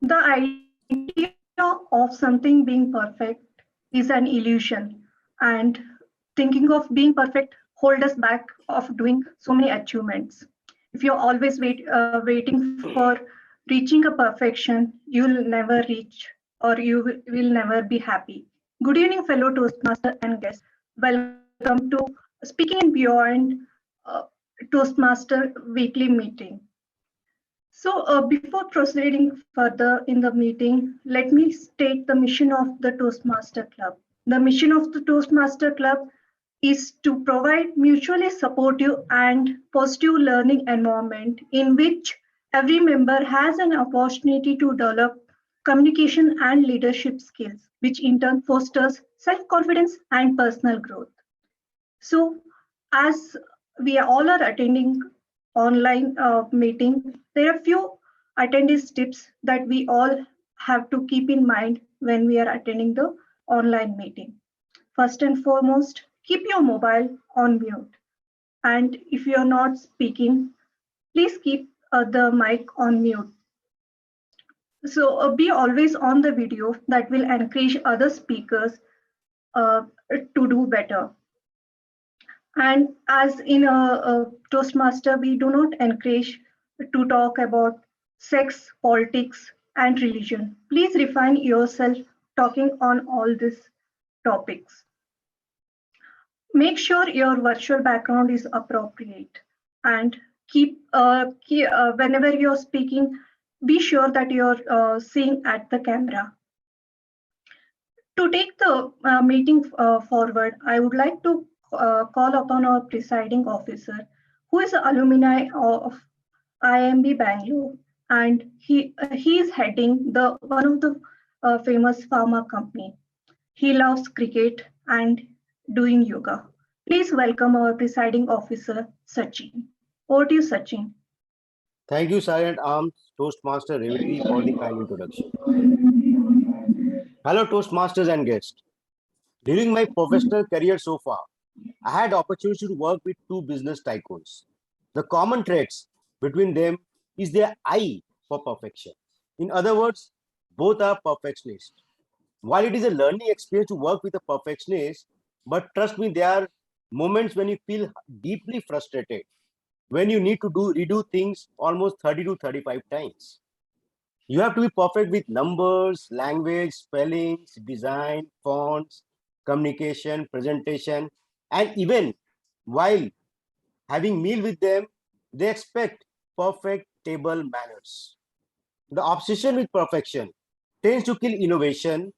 The idea of something being perfect is an illusion, and thinking of being perfect hold us back of doing so many achievements. If you're always waiting for reaching a perfection, you'll never reach or will never be happy. Good evening, fellow Toastmaster and guests. Welcome to Speaking and Beyond Toastmaster weekly meeting. Before proceeding further in the meeting, let me state the mission of the Toastmaster Club. The mission of the Toastmaster Club is to provide mutually supportive and positive learning environment in which every member has an opportunity to develop communication and leadership skills, which in turn fosters self-confidence and personal growth. So, as we all are attending online meeting, there are few attendance tips that we all have to keep in mind when we are attending the online meeting. First and foremost, keep your mobile on mute. And if you are not speaking, please keep the mic on mute. Be always on the video that will encourage other speakers to do better. And as in a Toastmaster, we do not encourage to talk about sex, politics, and religion. Please refine yourself talking on all these topics. Make sure your virtual background is appropriate and whenever you're speaking, be sure that you're seeing at the camera. To take the meeting forward, I would like to call upon our presiding officer, who is an alumni of IMB Bangalore, and he is heading the one of the famous pharma company. He loves cricket and doing yoga. Please welcome our presiding officer, Sachin. Over to you, Sachin. Thank you, Sergeant Arms Toastmaster Revati, for the kind introduction. Hello, Toastmasters and guests. During my professional career so far, I had opportunity to work with two business tycoons. The common traits between them is their eye for perfection. In other words, both are perfectionists. While it is a learning experience to work with a perfectionist, but trust me, there are moments when you feel deeply frustrated, when you need to redo things almost 30 to 35 times. You have to be perfect with numbers, language, spellings, design, fonts, communication, presentation, and even while having meal with them, they expect perfect table manners. The obsession with perfection tends to kill innovation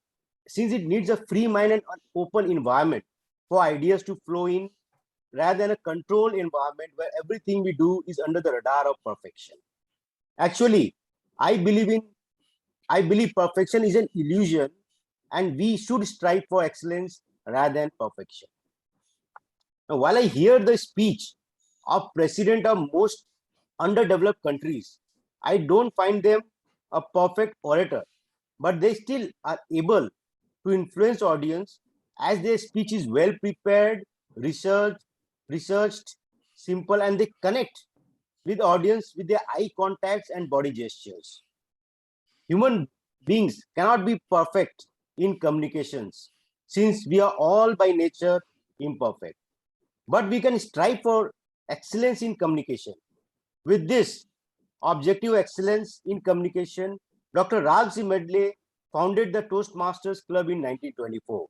since it needs a free mind and an open environment for ideas to flow in rather than a controlled environment where everything we do is under the radar of perfection. Actually, I believe perfection is an illusion and we should strive for excellence rather than perfection. Now, while I hear the speech of president of most underdeveloped countries, I don't find them a perfect orator, but they still are able to influence audience as their speech is well prepared, researched, simple, and they connect with audience with their eye contacts and body gestures. Human beings cannot be perfect in communications since we are all by nature imperfect. But we can strive for excellence in communication. With this objective excellence in communication, Dr. Ragsi Medley founded the Toastmasters Club in 1924.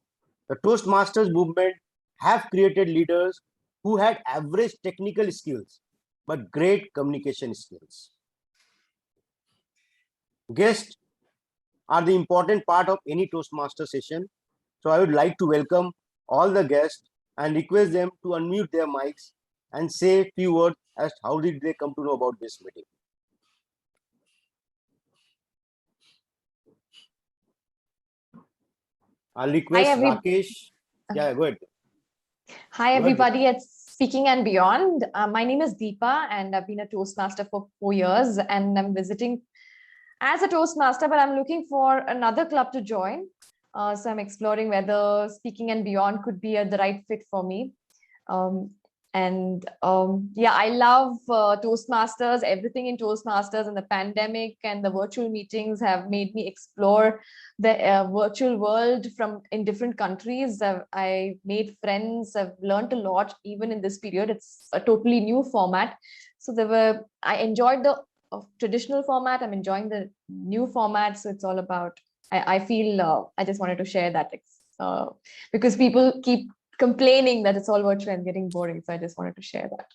The Toastmasters movement have created leaders who had average technical skills but great communication skills. Guests are the important part of any Toastmaster session. So I would like to welcome all the guests and request them to unmute their mics and say a few words as how did they come to know about this meeting. I'll request Rakesh. Yeah, go ahead. Hi, everybody at Speaking and Beyond. My name is Deepa and I've been a Toastmaster for 4 years and I'm visiting as a Toastmaster, but I'm looking for another club to join. So I'm exploring whether Speaking and Beyond could be the right fit for me. And yeah, I love Toastmasters. Everything in Toastmasters, and the pandemic and the virtual meetings have made me explore the virtual world from in different countries. I made friends. I've learned a lot even in this period. It's a totally new format. So I enjoyed the traditional format. I'm enjoying the new format. So it's all about, I feel I just wanted to share that because people keep complaining that it's all virtual and getting boring. So I just wanted to share that.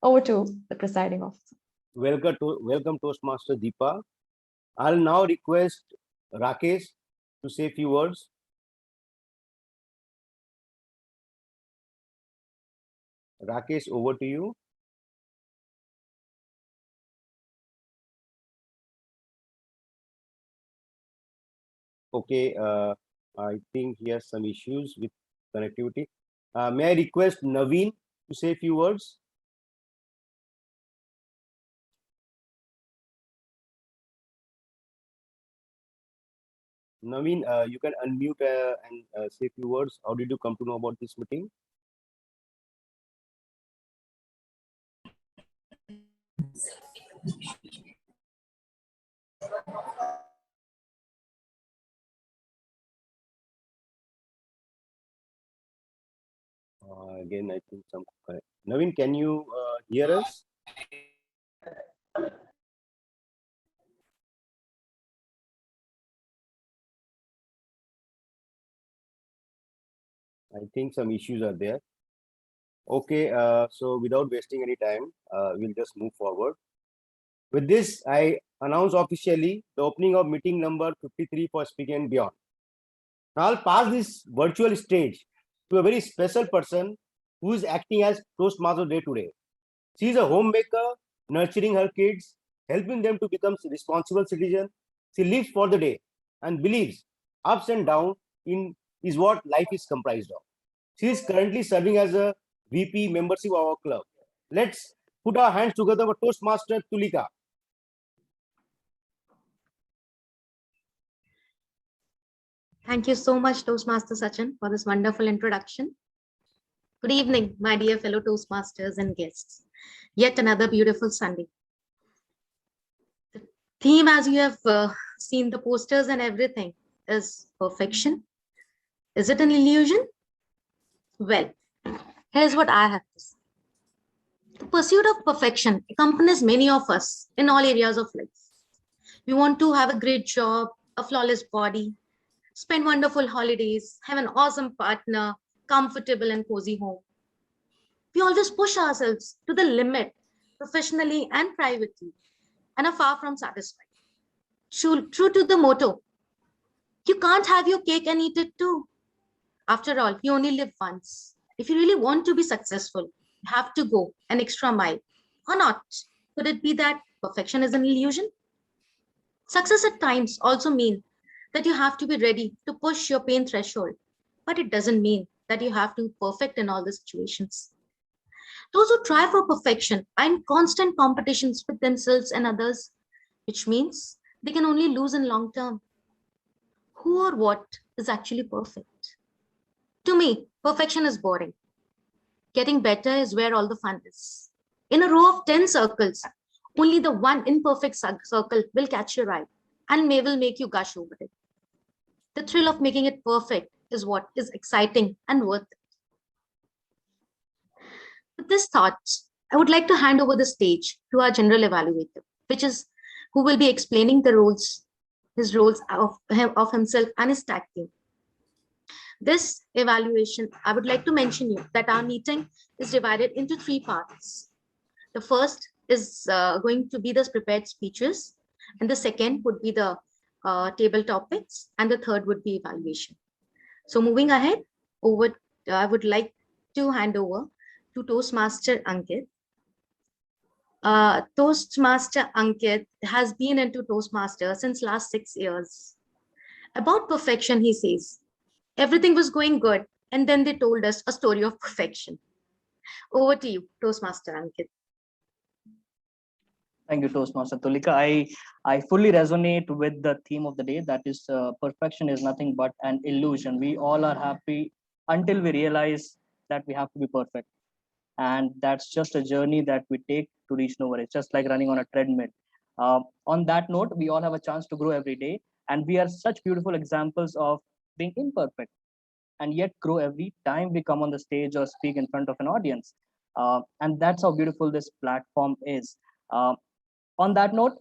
Over to the presiding officer. Welcome Toastmaster Deepa. I'll now request Rakesh to say a few words. Rakesh, over to you. Okay, I think he has some issues with connectivity. May I request Naveen to say a few words? Naveen, you can unmute and say a few words. How did you come to know about this meeting? Again, I think some. Naveen, can you hear us? I think some issues are there. Okay, so without wasting any time, we'll just move forward. With this, I announce officially the opening of meeting number 53 for Speaking and Beyond. Now I'll pass this virtual stage to a very special person who is acting as Toastmaster day to day. She is a homemaker, nurturing her kids, helping them to become responsible citizens. She lives for the day and believes ups and downs in is what life is comprised of. She is currently serving as a VP membership of our club. Let's put our hands together for Toastmaster Tulika. Thank you so much, Toastmaster Sachin, for this wonderful introduction. Good evening, my dear fellow Toastmasters and guests. Yet another beautiful Sunday. The theme, as you have seen the posters and everything, is perfection. Is it an illusion? Well, here's what I have to say. The pursuit of perfection accompanies many of us in all areas of life. We want to have a great job, a flawless body, spend wonderful holidays, have an awesome partner, comfortable and cozy home. We always push ourselves to the limit, professionally and privately, and are far from satisfied. True to the motto, you can't have your cake and eat it too. After all, you only live once. If you really want to be successful, you have to go an extra mile. Or not? Could it be that perfection is an illusion? Success at times also means that you have to be ready to push your pain threshold, but it doesn't mean that you have to be perfect in all the situations. Those who try for perfection are in constant competitions with themselves and others, which means they can only lose in long term. Who or what is actually perfect? To me, perfection is boring. Getting better is where all the fun is. In a row of 10 circles, only the one imperfect circle will catch your eye and will make you gush over it. The thrill of making it perfect is what is exciting and worth it. With this thought, I would like to hand over the stage to our general evaluator, who will be explaining his roles of himself and his tag team. This evaluation, I would like to mention you that our meeting is divided into 3 parts. The first is going to be the prepared speeches, and the second would be the table topics, and the third would be evaluation. So moving ahead, I would like to hand over to Toastmaster Ankit. Toastmaster Ankit has been into Toastmaster since last 6 years. About perfection, he says, everything was going good, and then they told us a story of perfection. Over to you, Toastmaster Ankit. Thank you, Toastmaster Tulika. I fully resonate with the theme of the day, that is perfection is nothing but an illusion. We all are happy until we realize that we have to be perfect. And that's just a journey that we take to reach nowhere. It's just like running on a treadmill. On that note, we all have a chance to grow every day, and we are such beautiful examples of being imperfect and yet grow every time we come on the stage or speak in front of an audience. And that's how beautiful this platform is. On that note,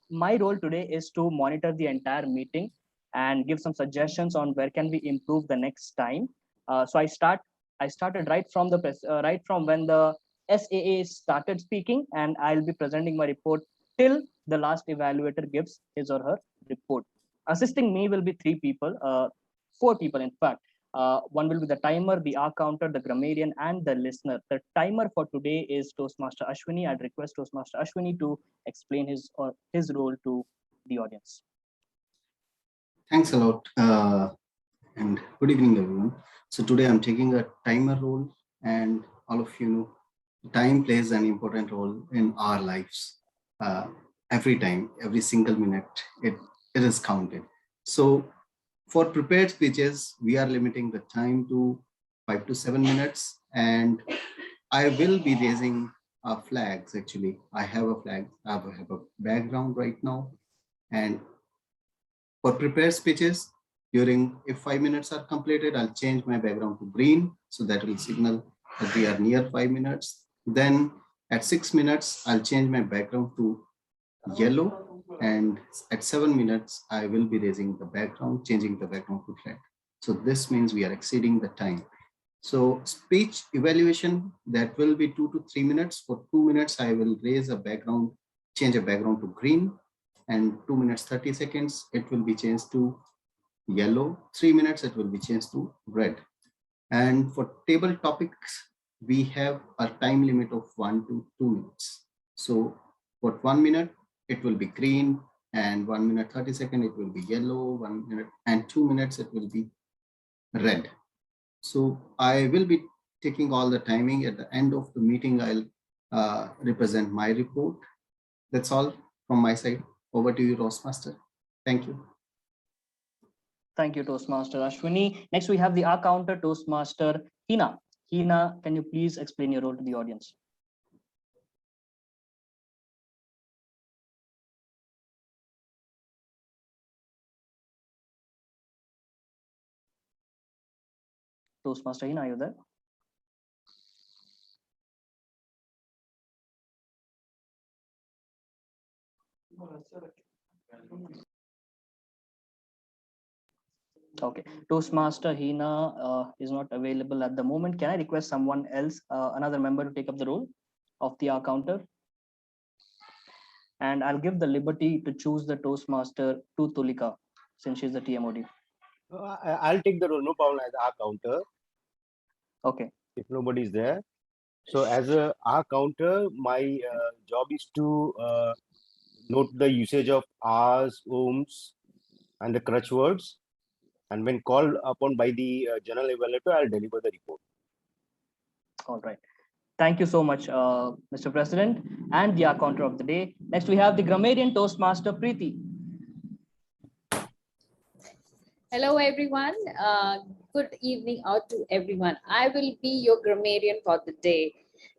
my role today is to monitor the entire meeting and give some suggestions on where can we improve the next time. So I started right from the right from when the SAA started speaking, and I'll be presenting my report till the last evaluator gives his or her report. Assisting me will be four people in fact. One will be the timer, the R counter, the grammarian, and the listener. The timer for today is Toastmaster Ashwini. I'd request Toastmaster Ashwini to explain his role to the audience. Thanks a lot, and good evening, everyone. So today I'm taking a timer role, and all of you know, time plays an important role in our lives. Every time, every single minute, it is counted. So for prepared speeches, we are limiting the time to 5 to 7 minutes, and I will be raising flags. Actually, I have a flag. I have a background right now, and for prepared speeches, if 5 minutes are completed, I'll change my background to green, so that will signal that we are near 5 minutes. Then at 6 minutes, I'll change my background to yellow, and at 7 minutes, I will be raising the background, changing the background to red. So this means we are exceeding the time. So speech evaluation, that will be 2 to 3 minutes. For 2 minutes, I will raise a background, change a background to green, and 2 minutes 30 seconds, it will be changed to yellow. 3 minutes, it will be changed to red. And for table topics, we have a time limit of 1 to 2 minutes. So for 1 minute, it will be green, and 1 minute 30 seconds, it will be yellow. 1 minute and 2 minutes, it will be red. So I will be taking all the timing. At the end of the meeting, I'll represent my report. That's all from my side. Over to you, Toastmaster. Thank you. Thank you, Toastmaster Ashwini. Next, we have the R counter, Toastmaster Hina. Hina, can you please explain your role to the audience? Toastmaster Hina, are you there? Okay, Toastmaster Hina is not available at the moment. Can I request someone else, another member, to take up the role of the R counter? And I'll give the liberty to choose the Toastmaster to Tulika, since she's the TMOD. I'll take the role, no problem, as R counter. Okay. If nobody is there. So as a R counter, my job is to note the usage of R's, ohms, and the crutch words. And when called upon by the general evaluator, I'll deliver the report. All right. Thank you so much, Mr. President, and the R counter of the day. Next, we have the grammarian Toastmaster Preeti. Hello, everyone. Good evening out to everyone. I will be your grammarian for the day.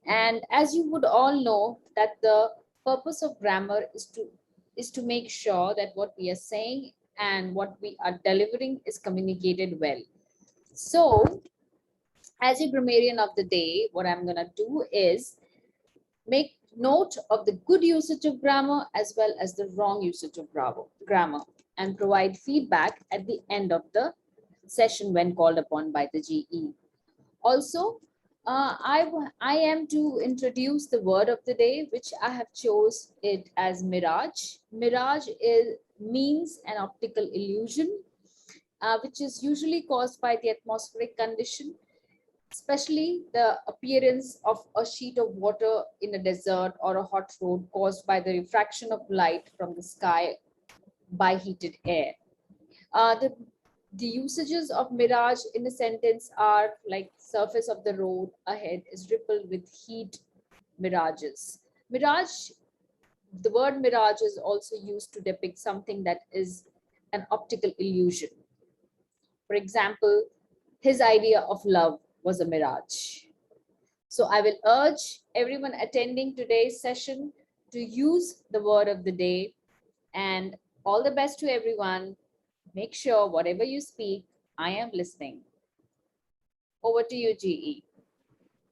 And as you would all know, that the purpose of grammar is to make sure that what we are saying and what we are delivering is communicated well. So, as a grammarian of the day, what I'm going to do is make note of the good usage of grammar as well as the wrong usage of grammar, and provide feedback at the end of the session when called upon by the GE. Also, I am to introduce the word of the day, which I have chose it as mirage. Mirage means an optical illusion, which is usually caused by the atmospheric condition, especially the appearance of a sheet of water in a desert or a hot road caused by the refraction of light from the sky by heated air. The usages of mirage in a sentence are like surface of the road ahead is rippled with heat mirages. Mirage, the word mirage is also used to depict something that is an optical illusion. For example, his idea of love was a mirage. So I will urge everyone attending today's session to use the word of the day, and all the best to everyone. Make sure whatever you speak, I am listening. Over to you, GE.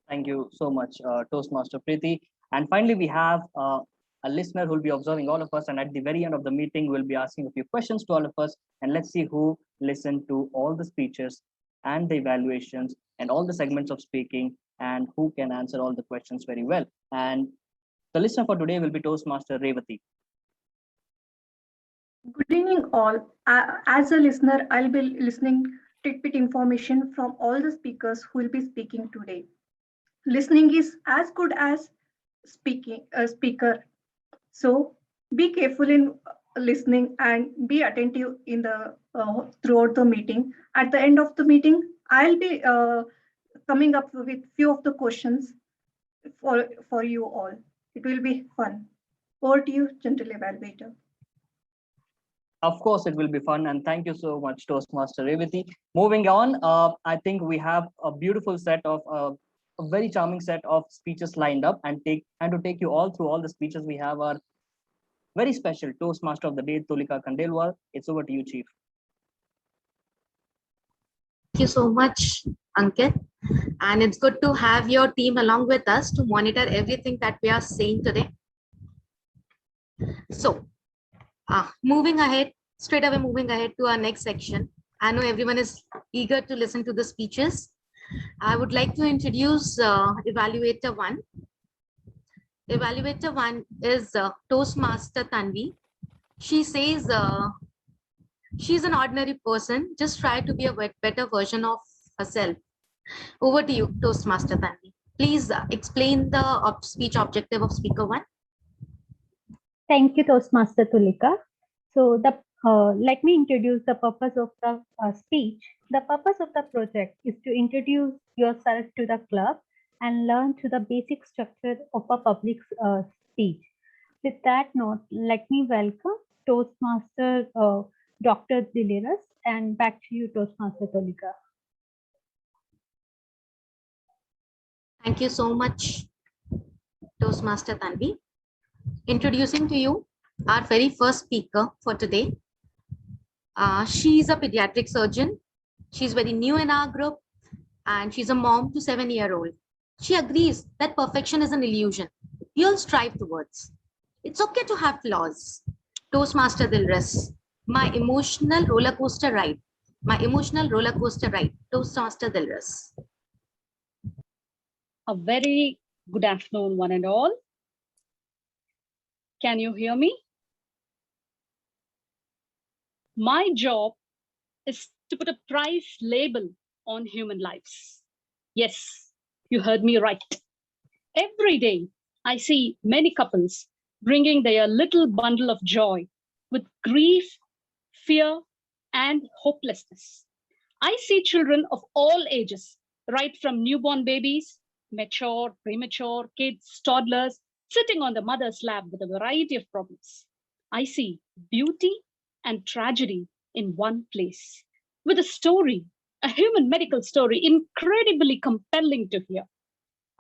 Thank you so much, Toastmaster Preeti. And finally, we have a listener who will be observing all of us. And at the very end of the meeting, we'll be asking a few questions to all of us. And let's see who listened to all the speeches and the evaluations and all the segments of speaking, and who can answer all the questions very well. And the listener for today will be Toastmaster Revati. Good evening, all. As a listener, I'll be listening tidbit information from all the speakers who will be speaking today. Listening is as good as speaking a speaker. So be careful in listening and be attentive in the throughout the meeting. At the end of the meeting, I'll be coming up with few of the questions for you all. It will be fun. Over to you, gentle evaluator. Of course, it will be fun. And thank you so much, Toastmaster Revati. Moving on, I think we have a beautiful set of a very charming set of speeches lined up, and to take you all through all the speeches, we have our very special Toastmaster of the Day, Tulika Khandelwal. It's over to you, Chief. Thank you so much, Ankit. And it's good to have your team along with us to monitor everything that we are saying today. So, moving ahead to our next section. I know everyone is eager to listen to the speeches. I would like to introduce Evaluator 1. Evaluator 1 is Toastmaster Tanvi. She says she's an ordinary person, just try to be a better version of herself. Over to you, Toastmaster Tanvi. Please explain the speech objective of Speaker 1. Thank you, Toastmaster Tulika. So let me introduce the purpose of the speech. The purpose of the project is to introduce yourself to the club and learn to the basic structure of a public speech. With that note, let me welcome Toastmaster Dr. Diliras, and back to you, Toastmaster Tulika. Thank you so much, Toastmaster Tanvi. Introducing to you our very first speaker for today. She's a pediatric surgeon. She's very new in our group, and she's a mom to 7-year-old. She agrees that perfection is an illusion we all strive towards. It's okay to have flaws. Toastmaster Dilras, my emotional roller coaster ride. Toastmaster Dilras. A very good afternoon, one and all. Can you hear me? My job is to put a price label on human lives. Yes, you heard me right. Every day, I see many couples bringing their little bundle of joy with grief, fear, and hopelessness. I see children of all ages, right from newborn babies, mature, premature, kids, toddlers, sitting on the mother's lap with a variety of problems. I see beauty and tragedy in one place, with a story, a human medical story, incredibly compelling to hear.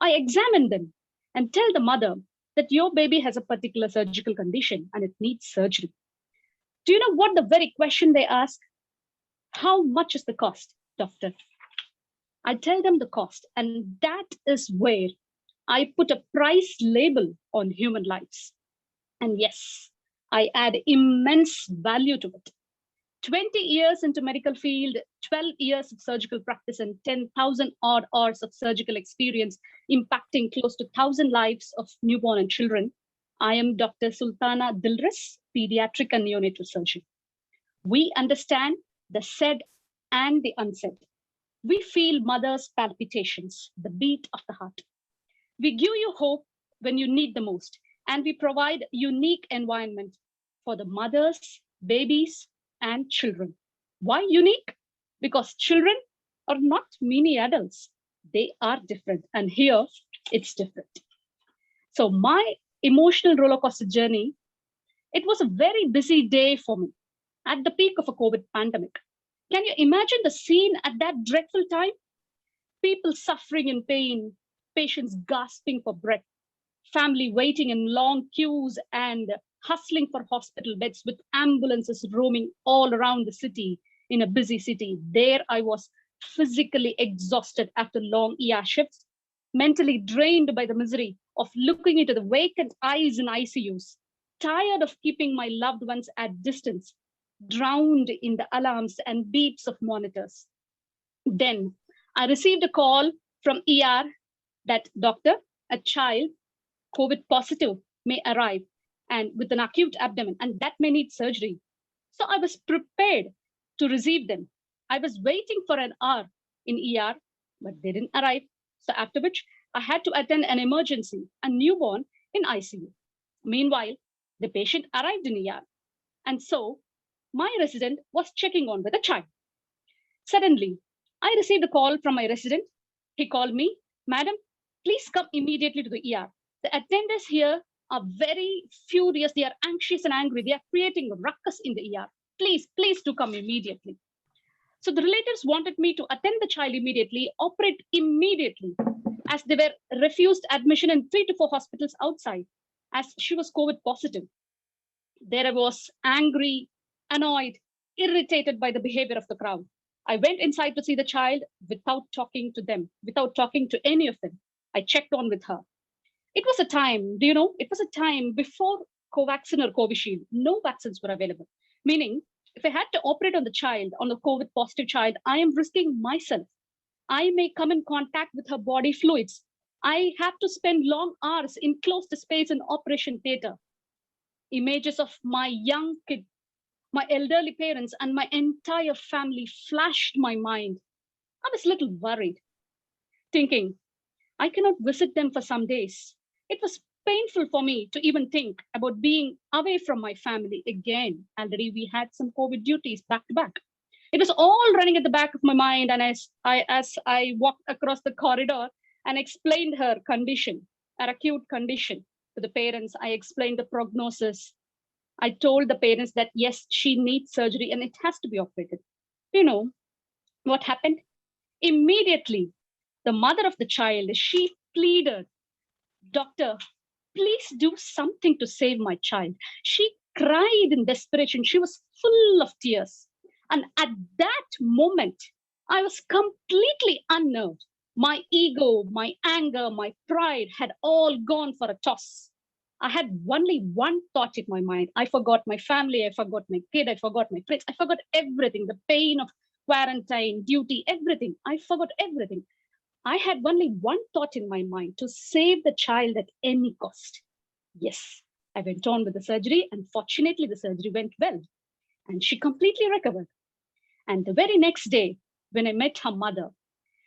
I examine them and tell the mother that your baby has a particular surgical condition and it needs surgery. Do you know what the very question they ask? How much is the cost, doctor? I tell them the cost, and that is where I put a price label on human lives. And yes, I add immense value to it. 20 years into medical field, 12 years of surgical practice, and 10,000 odd hours of surgical experience, impacting close to 1,000 lives of newborn and children. I am Dr. Sultana Dilras, pediatric and neonatal surgeon. We understand the said and the unsaid. We feel mother's palpitations, the beat of the heart. We give you hope when you need the most, and we provide unique environment for the mothers, babies, and children. Why unique? Because children are not mini adults. They are different, and here it's different. So my emotional roller coaster journey, it was a very busy day for me at the peak of a COVID pandemic. Can you imagine the scene at that dreadful time? People suffering in pain, patients gasping for breath, family waiting in long queues and hustling for hospital beds with ambulances roaming all around the city in a busy city. There I was, physically exhausted after long ER shifts, mentally drained by the misery of looking into the vacant eyes in ICUs, tired of keeping my loved ones at distance, drowned in the alarms and beeps of monitors. Then I received a call from ER that, doctor, a child, COVID positive, may arrive and with an acute abdomen, and that may need surgery. So I was prepared to receive them. I was waiting for an hour in ER, but they didn't arrive. So after which I had to attend an emergency, a newborn in ICU. Meanwhile, the patient arrived in ER. And so my resident was checking on with a child. Suddenly, I received a call from my resident. He called me, madam, please come immediately to the ER. The attendants here are very furious. They are anxious and angry. They are creating a ruckus in the ER. Please do come immediately. So the relatives wanted me to attend the child immediately, operate immediately, as they were refused admission in 3 to 4 hospitals outside, as she was COVID positive. There I was, angry, annoyed, irritated by the behavior of the crowd. I went inside to see the child without talking to them, without talking to any of them. I checked on with her. It was a time, it was a time before Covaxin or Covishield. No vaccines were available. Meaning, if I had to operate on the child, on the COVID positive child, I am risking myself. I may come in contact with her body fluids. I have to spend long hours in closed space in operation theater. Images of my young kid, my elderly parents, and my entire family flashed my mind. I was a little worried, thinking, I cannot visit them for some days. It was painful for me to even think about being away from my family again. Already we had some COVID duties back to back. It was all running at the back of my mind. And as I walked across the corridor and explained her condition, her acute condition to the parents, I explained the prognosis. I told the parents that, yes, she needs surgery and it has to be operated. You know what happened? Immediately, the mother of the child, she pleaded, doctor, please do something to save my child. She cried in desperation. She was full of tears. And at that moment, I was completely unnerved. My ego, my anger, my pride had all gone for a toss. I had only one thought in my mind. I forgot my family. I forgot my kid. I forgot my friends. I forgot everything, the pain of quarantine, duty, everything. I forgot everything. I had only one thought in my mind, to save the child at any cost. Yes, I went on with the surgery, and fortunately the surgery went well and she completely recovered. And the very next day, when I met her mother,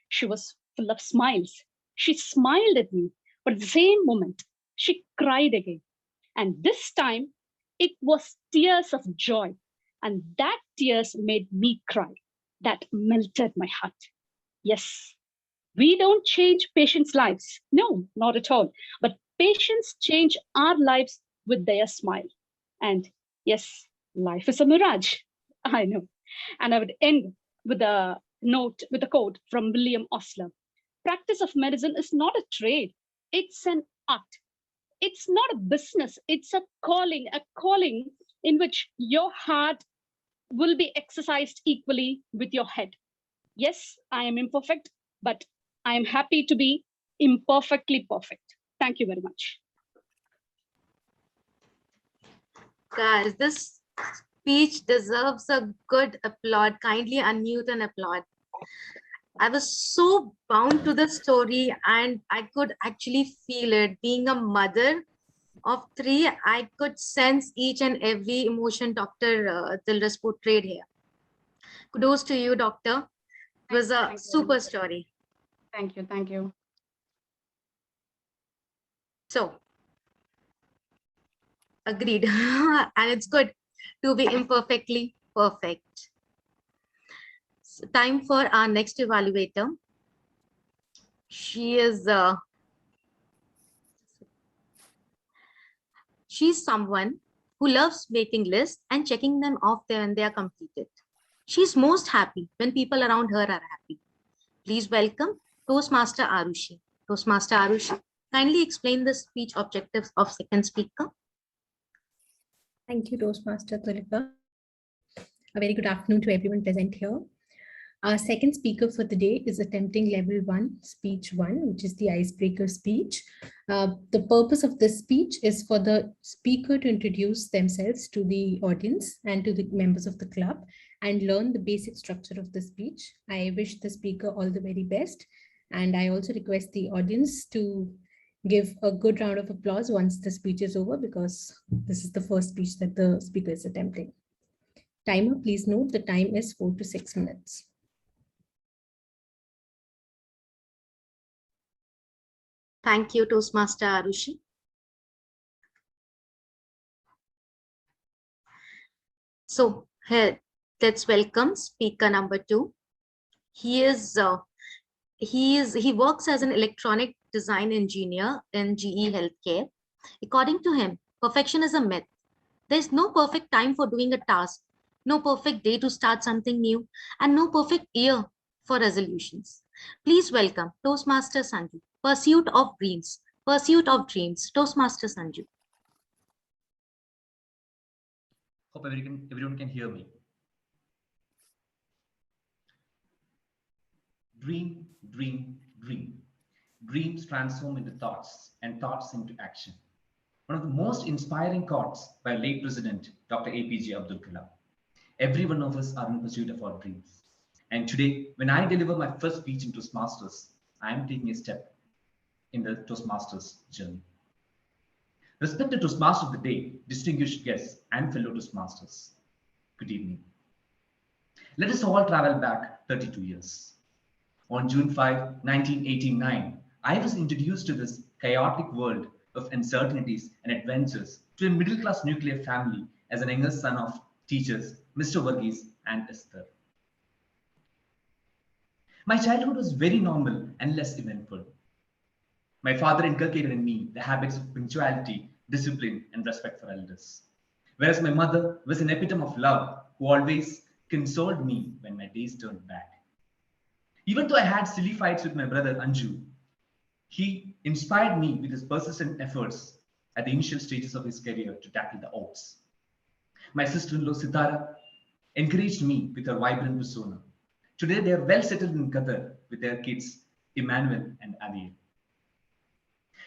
she was full of smiles. She smiled at me, but at the same moment, she cried again. And this time, it was tears of joy. And that tears made me cry. That melted my heart. Yes. We don't change patients' lives. No, not at all. But patients change our lives with their smile. And yes, life is a mirage. I know. And I would end with a note, with a quote from William Osler. Practice of medicine is not a trade. It's an art. It's not a business. It's a calling in which your heart will be exercised equally with your head. Yes, I am imperfect, but I am happy to be imperfectly perfect. Thank you very much. Guys, this speech deserves a good applaud. Kindly unmute and applaud. I was so bound to the story and I could actually feel it. Being a mother of 3, I could sense each and every emotion Dr. Tilras portrayed here. Kudos to you, doctor. It was a super story. Thank you. Thank you. So, agreed. And it's good to be imperfectly perfect. So, time for our next evaluator. She's someone who loves making lists and checking them off when they are completed. She's most happy when people around her are happy. Please welcome Toastmaster Arushi. Toastmaster Arushi, kindly explain the speech objectives of second speaker. Thank you, Toastmaster Tulika. A very good afternoon to everyone present here. Our second speaker for the day is attempting level 1, speech 1, which is the icebreaker speech. The purpose of this speech is for the speaker to introduce themselves to the audience and to the members of the club and learn the basic structure of the speech. I wish the speaker all the very best. And I also request the audience to give a good round of applause once the speech is over, because this is the first speech that the speaker is attempting. Timer, please note the time is 4 to 6 minutes. Thank you, Toastmaster Arushi. So here, let's welcome speaker number 2. He works as an electronic design engineer in GE Healthcare. According to him, perfection is a myth. There is no perfect time for doing a task, no perfect day to start something new, and no perfect year for resolutions. Please welcome Toastmaster Sanju. Pursuit of dreams. Pursuit of dreams. Toastmaster Sanju. Hope everyone can hear me. Dream, dream, dream. Dreams transform into thoughts and thoughts into action. One of the most inspiring quotes by late President Dr. APJ Abdul Kalam. Every one of us are in pursuit of our dreams. And today, when I deliver my first speech in Toastmasters, I am taking a step in the Toastmasters journey. Respected Toastmaster of the day, distinguished guests, and fellow Toastmasters, good evening. Let us all travel back 32 years. On June 5, 1989, I was introduced to this chaotic world of uncertainties and adventures to a middle-class nuclear family as an younger son of teachers, Mr. Varghese and Esther. My childhood was very normal and less eventful. My father inculcated in me the habits of punctuality, discipline, and respect for elders. Whereas my mother was an epitome of love who always consoled me when my days turned bad. Even though I had silly fights with my brother Anju, he inspired me with his persistent efforts at the initial stages of his career to tackle the odds. My sister-in-law Sitara encouraged me with her vibrant persona. Today they are well settled in Qatar with their kids, Emmanuel and Aviel.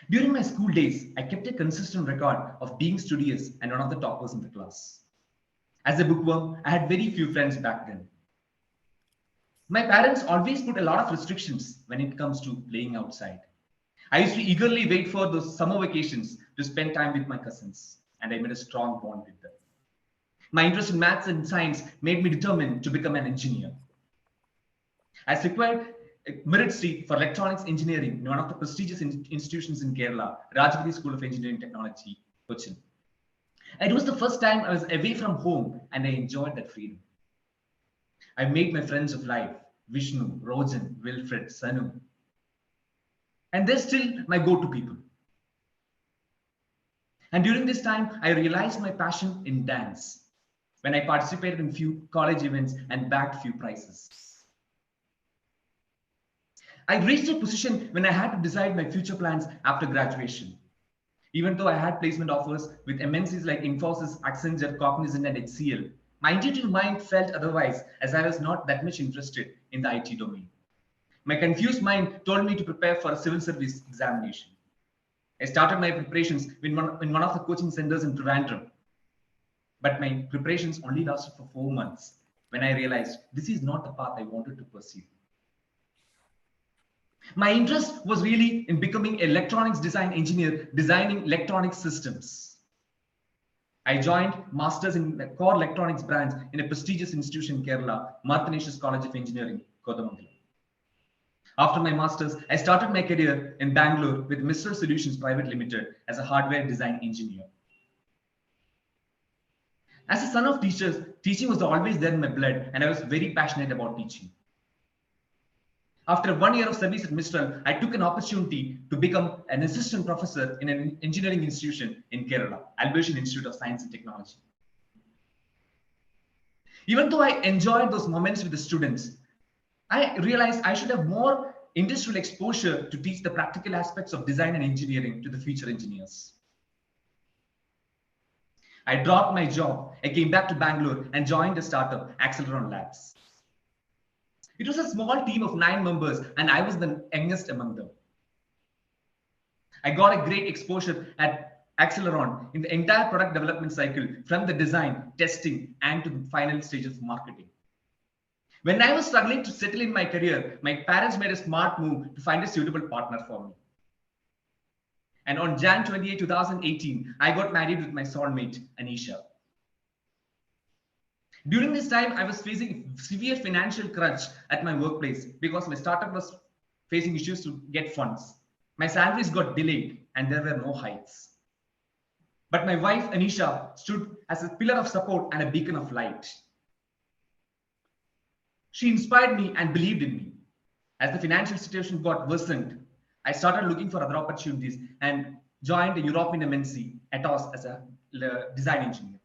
During my school days, I kept a consistent record of being studious and one of the toppers in the class. As a bookworm, I had very few friends back then. My parents always put a lot of restrictions when it comes to playing outside. I used to eagerly wait for those summer vacations to spend time with my cousins, and I made a strong bond with them. My interest in maths and science made me determined to become an engineer. I secured a merit seat for electronics engineering in one of the prestigious institutions in Kerala, Rajagiri School of Engineering Technology, Cochin. It was the first time I was away from home, and I enjoyed that freedom. I made my friends of life, Vishnu, Rojan, Wilfred, Sanu. And they're still my go-to people. And during this time, I realized my passion in dance when I participated in few college events and bagged few prizes. I reached a position when I had to decide my future plans after graduation. Even though I had placement offers with MNCs like Infosys, Accenture, Cognizant, and HCL, my intuitive mind felt otherwise, as I was not that much interested in the IT domain. My confused mind told me to prepare for a civil service examination. I started my preparations in one of the coaching centers in Trivandrum. But my preparations only lasted for 4 months when I realized this is not the path I wanted to pursue. My interest was really in becoming an electronics design engineer, designing electronic systems. I joined Masters in the Core Electronics branch in a prestigious institution in Kerala, Marthanesius College of Engineering, Kodamangalam. After my Masters, I started my career in Bangalore with Mistral Solutions Private Limited as a hardware design engineer. As a son of teachers, teaching was always there in my blood, and I was very passionate about teaching. After 1 year of service at Mistral, I took an opportunity to become an assistant professor in an engineering institution in Kerala, Albasian Institute of Science and Technology. Even though I enjoyed those moments with the students, I realized I should have more industrial exposure to teach the practical aspects of design and engineering to the future engineers. I dropped my job. I came back to Bangalore and joined a startup, Acceleron Labs. It was a small team of 9 members, and I was the youngest among them. I got a great exposure at Acceleron in the entire product development cycle, from the design, testing, and to the final stages of marketing. When I was struggling to settle in my career, my parents made a smart move to find a suitable partner for me. And on Jan 28, 2018, I got married with my soulmate, Anisha. During this time, I was facing severe financial crunch at my workplace because my startup was facing issues to get funds. My salaries got delayed and there were no hikes. But my wife, Anisha, stood as a pillar of support and a beacon of light. She inspired me and believed in me. As the financial situation got worsened, I started looking for other opportunities and joined a European MNC, Atos, as a design engineer.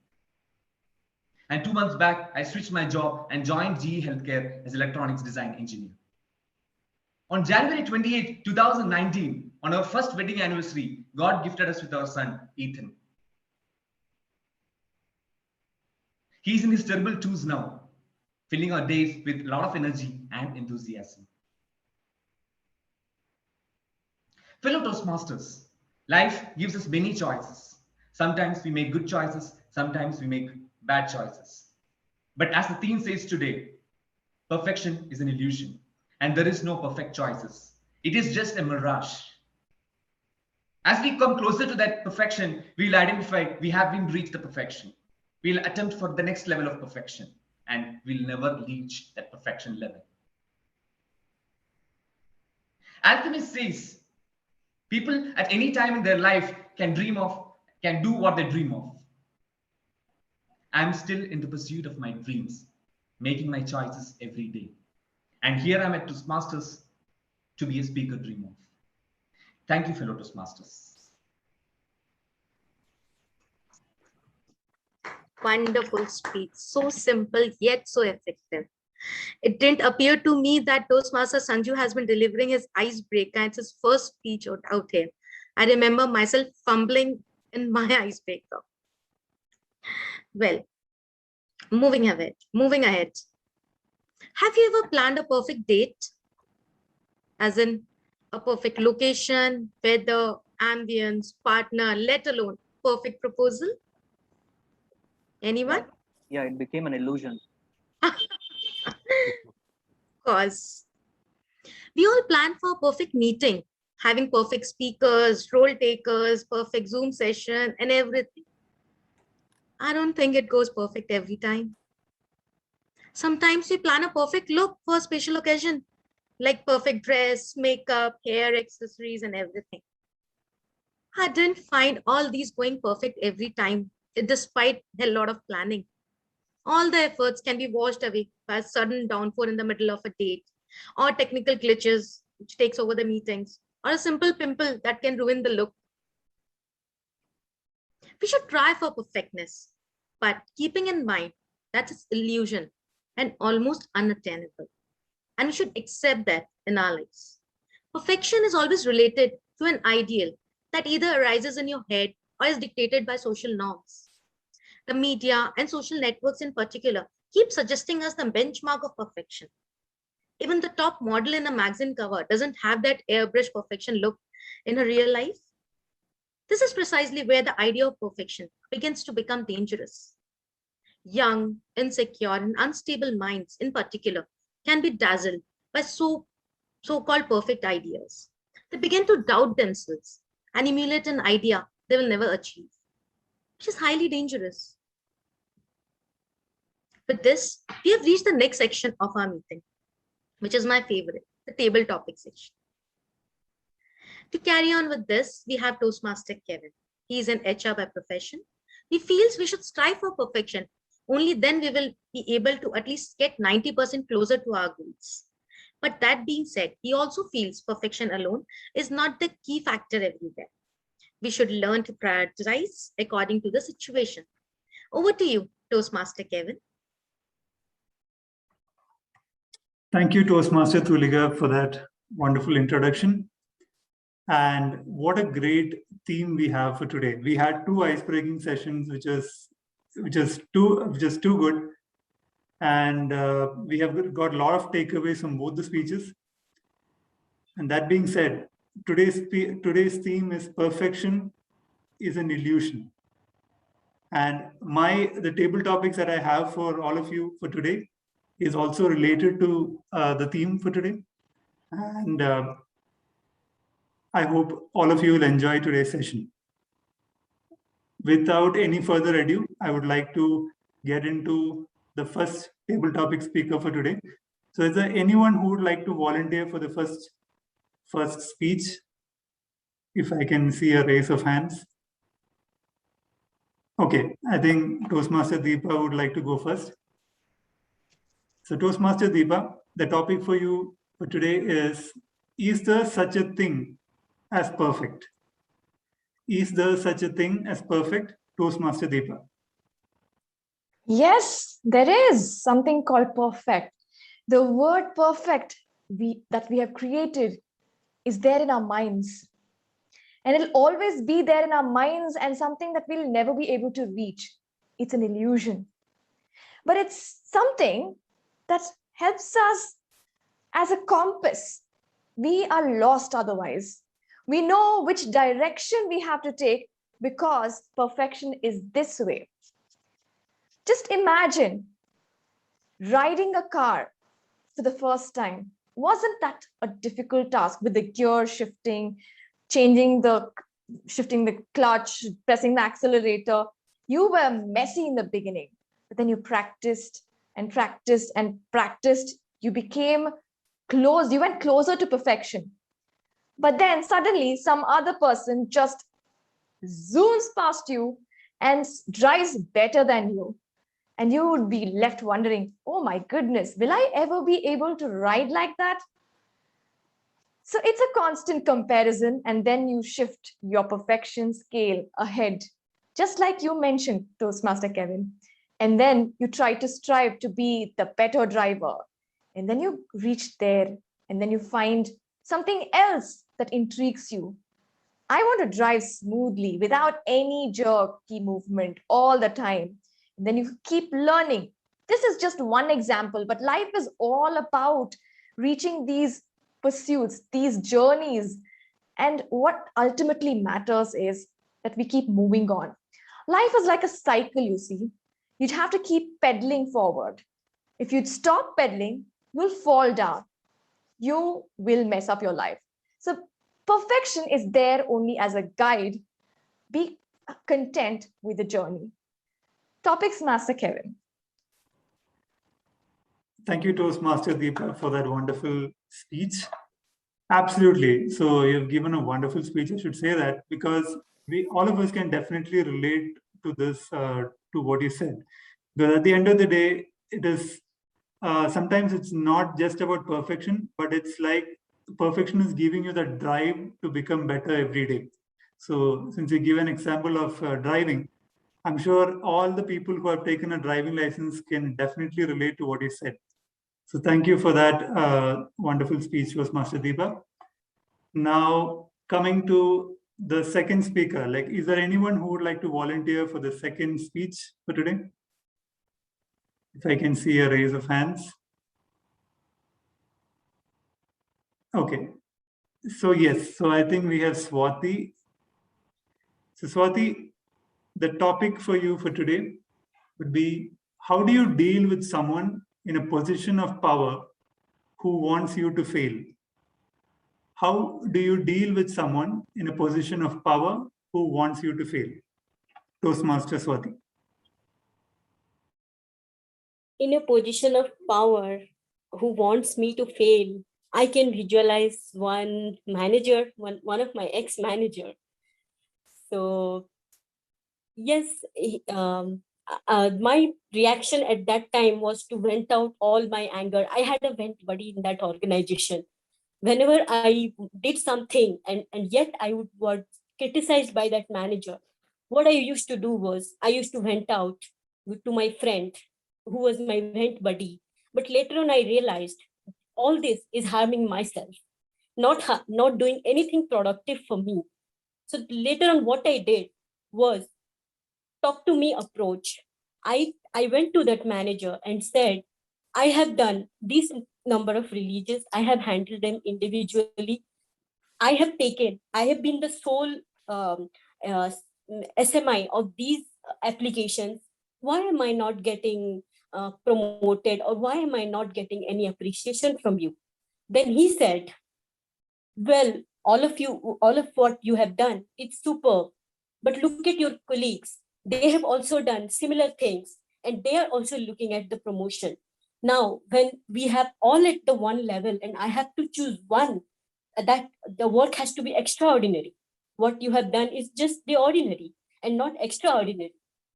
And 2 months back, I switched my job and joined GE Healthcare as electronics design engineer. On January 28, 2019, on our first wedding anniversary, God gifted us with our son, Ethan. He's in his terrible twos now, filling our days with a lot of energy and enthusiasm. Fellow Toastmasters, life gives us many choices. Sometimes we make good choices, sometimes we make bad choices. But as the theme says today, perfection is an illusion, and there is no perfect choices. It is just a mirage. As we come closer to that perfection, we'll identify we have been reached the perfection. We'll attempt for the next level of perfection, and we'll never reach that perfection level. Alchemist says, people at any time in their life can do what they dream of. I'm still in the pursuit of my dreams, making my choices every day. And here I'm at Toastmasters to be a speaker dream of. Thank you, fellow Toastmasters. Wonderful speech. So simple, yet so effective. It didn't appear to me that Toastmaster Sanju has been delivering his icebreaker. It's his first speech out here. I remember myself fumbling in my icebreaker. Well, moving ahead. Have you ever planned a perfect date? As in a perfect location, weather, ambience, partner, let alone perfect proposal? Anyone? Yeah, it became an illusion. Cause we all plan for a perfect meeting, having perfect speakers, role takers, perfect Zoom session, and everything. I don't think it goes perfect every time. Sometimes we plan a perfect look for a special occasion, like perfect dress, makeup, hair, accessories, and everything. I didn't find all these going perfect every time, despite a lot of planning. All the efforts can be washed away by a sudden downpour in the middle of a date, or technical glitches which takes over the meetings, or a simple pimple that can ruin the look. We should try for perfectness, but keeping in mind that it's illusion and almost unattainable. And we should accept that in our lives. Perfection is always related to an ideal that either arises in your head or is dictated by social norms. The media and social networks in particular keep suggesting us the benchmark of perfection. Even the top model in a magazine cover doesn't have that airbrush perfection look in her real life. This is precisely where the idea of perfection begins to become dangerous. Young, insecure, and unstable minds in particular can be dazzled by so-called perfect ideas. They begin to doubt themselves and emulate an idea they will never achieve, which is highly dangerous. With this, we have reached the next section of our meeting, which is my favorite, the table topic section. To carry on with this, we have Toastmaster Kevin. He is an HR by profession. He feels we should strive for perfection. Only then we will be able to at least get 90% closer to our goals. But that being said, he also feels perfection alone is not the key factor everywhere. We should learn to prioritize according to the situation. Over to you, Toastmaster Kevin. Thank you, Toastmaster Tulika, for that wonderful introduction. And what a great theme we have for today. We had 2 ice-breaking sessions, which is too good. And we have got a lot of takeaways from both the speeches. And that being said, today's theme is perfection is an illusion. And the table topics that I have for all of you for today is also related to the theme for today. And I hope all of you will enjoy today's session. Without any further ado, I would like to get into the first table topic speaker for today. So is there anyone who would like to volunteer for the first speech? If I can see a raise of hands. Okay, I think Toastmaster Deepa would like to go first. So Toastmaster Deepa, the topic for you for today is there such a thing as perfect? Is there such a thing as perfect? Toastmaster Deepa. Yes, there is something called perfect. The word perfect that we have created is there in our minds. And it'll always be there in our minds and something that we'll never be able to reach. It's an illusion. But it's something that helps us as a compass. We are lost otherwise. We know which direction we have to take because perfection is this way. Just imagine riding a car for the first time. Wasn't that a difficult task with the gear shifting, shifting the clutch, pressing the accelerator? You were messy in the beginning, but then you practiced and practiced and practiced. You became close, you went closer to perfection. But then suddenly some other person just zooms past you and drives better than you. And you would be left wondering, oh my goodness, will I ever be able to ride like that? So it's a constant comparison, and then you shift your perfection scale ahead, just like you mentioned, Toastmaster Kevin. And then you try to strive to be the better driver. And then you reach there, and then you find something else that intrigues you. I want to drive smoothly without any jerky movement all the time. And then you keep learning. This is just one example, but life is all about reaching these pursuits, these journeys. And what ultimately matters is that we keep moving on. Life is like a cycle, you see. You'd have to keep pedaling forward. If you'd stop pedaling, you'll fall down. You will mess up your life. So perfection is there only as a guide. Be content with the journey. Topics, Master Kevin. Thank you, Toastmaster Deepa, for that wonderful speech. Absolutely. So you've given a wonderful speech, I should say that, because all of us can definitely relate to this, to what you said. Because at the end of the day, it is sometimes it's not just about perfection, but it's like perfection is giving you that drive to become better every day. So since you give an example of driving, I'm sure all the people who have taken a driving license can definitely relate to what you said. So thank you for that wonderful speech, Toastmaster Deepa. Now, coming to the second speaker, like, is there anyone who would like to volunteer for the second speech for today? If I can see a raise of hands. Okay. So yes, so I think we have Swati. So Swati, the topic for you for today would be, how do you deal with someone in a position of power who wants you to fail? How do you deal with someone in a position of power who wants you to fail? Toastmaster Swati. In a position of power who wants me to fail, I can visualize one manager, one of my ex-manager. So yes, my reaction at that time was to vent out all my anger. I had a vent buddy in that organization. Whenever I did something and yet I was criticized by that manager, what I used to do was I used to vent out to my friend who was my vent buddy. But later on, I realized all this is harming myself. not doing anything productive for me. So later on, what I did was talk to me approach. I went to that manager and said, I have done this number of releases. I have handled them individually. I have been the sole SMI of these applications. Why am I not getting promoted, or why am I not getting any appreciation from you? Then he said, well, all of what you have done, it's super. But look at your colleagues. They have also done similar things, and they are also looking at the promotion. Now, when we have all at the one level, and I have to choose one, that the work has to be extraordinary. What you have done is just the ordinary and not extraordinary.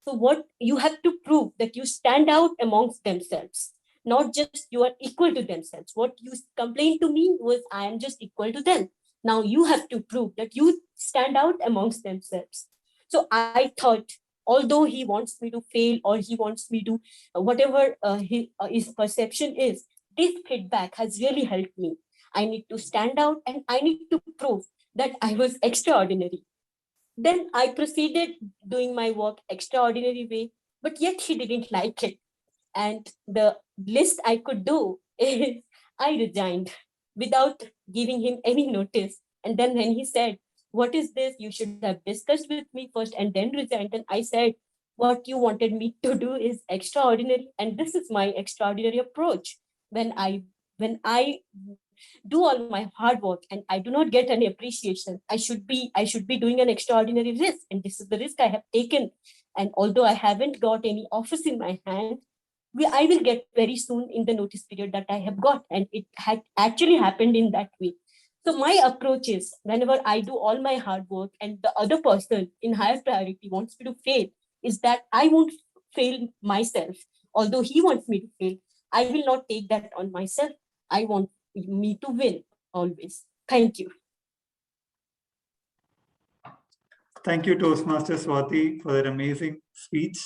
So what you have to prove that you stand out amongst themselves, not just you are equal to themselves. What you complained to me was I am just equal to them. Now you have to prove that you stand out amongst themselves. So I thought, although he wants me to fail, or he wants me to whatever his perception is, this feedback has really helped me. I need to stand out, and I need to prove that I was extraordinary. Then I proceeded doing my work extraordinary way, but yet he didn't like it. And the least I could do is I resigned without giving him any notice. And then when he said, what is this? You should have discussed with me first and then resigned. And I said, what you wanted me to do is extraordinary. And this is my extraordinary approach. When I do all my hard work and I do not get any appreciation, I should be doing an extraordinary risk. And this is the risk I have taken. And although I haven't got any office in my hand, I will get very soon in the notice period that I have got. And it had actually happened in that way. So my approach is, whenever I do all my hard work and the other person in higher priority wants me to fail, is that I won't fail myself. Although he wants me to fail, I will not take that on myself. I want me to win always. Thank you. Thank you, Toastmaster Swati, for that amazing speech.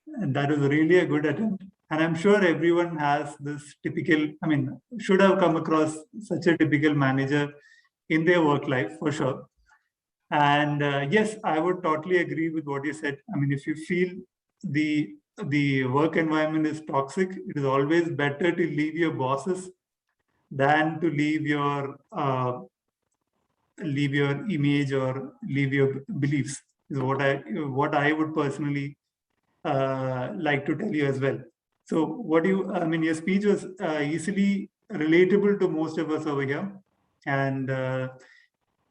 And that was really a good attempt. And I'm sure everyone has this typical, should have come across such a typical manager in their work life, for sure. And yes, I would totally agree with what you said. If you feel the work environment is toxic, it is always better to leave your bosses than to leave your image or leave your beliefs, is what I would personally like to tell you as well. So your speech was easily relatable to most of us over here. And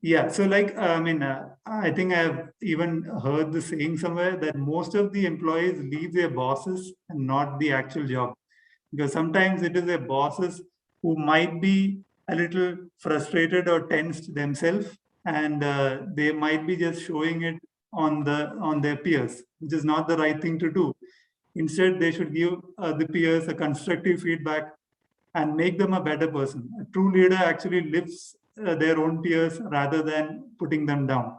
yeah, so I think I've even heard the saying somewhere that most of the employees leave their bosses and not the actual job. Because sometimes it is their bosses who might be a little frustrated or tensed themselves, and they might be just showing it on their peers, which is not the right thing to do. Instead, they should give the peers a constructive feedback and make them a better person. A true leader actually lifts their own peers rather than putting them down.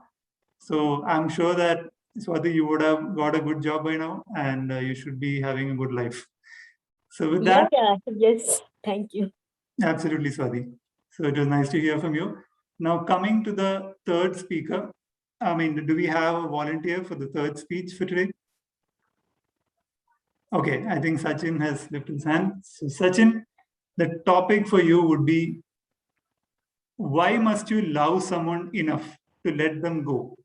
So I'm sure that, Swati, you would have got a good job by now, and you should be having a good life. So with that, yes, thank you. Absolutely, Swati. So it was nice to hear from you. Now coming to the third speaker, do we have a volunteer for the third speech for today? Okay, I think Sachin has lifted his hand. So Sachin, the topic for you would be, why must you love someone enough to let them go?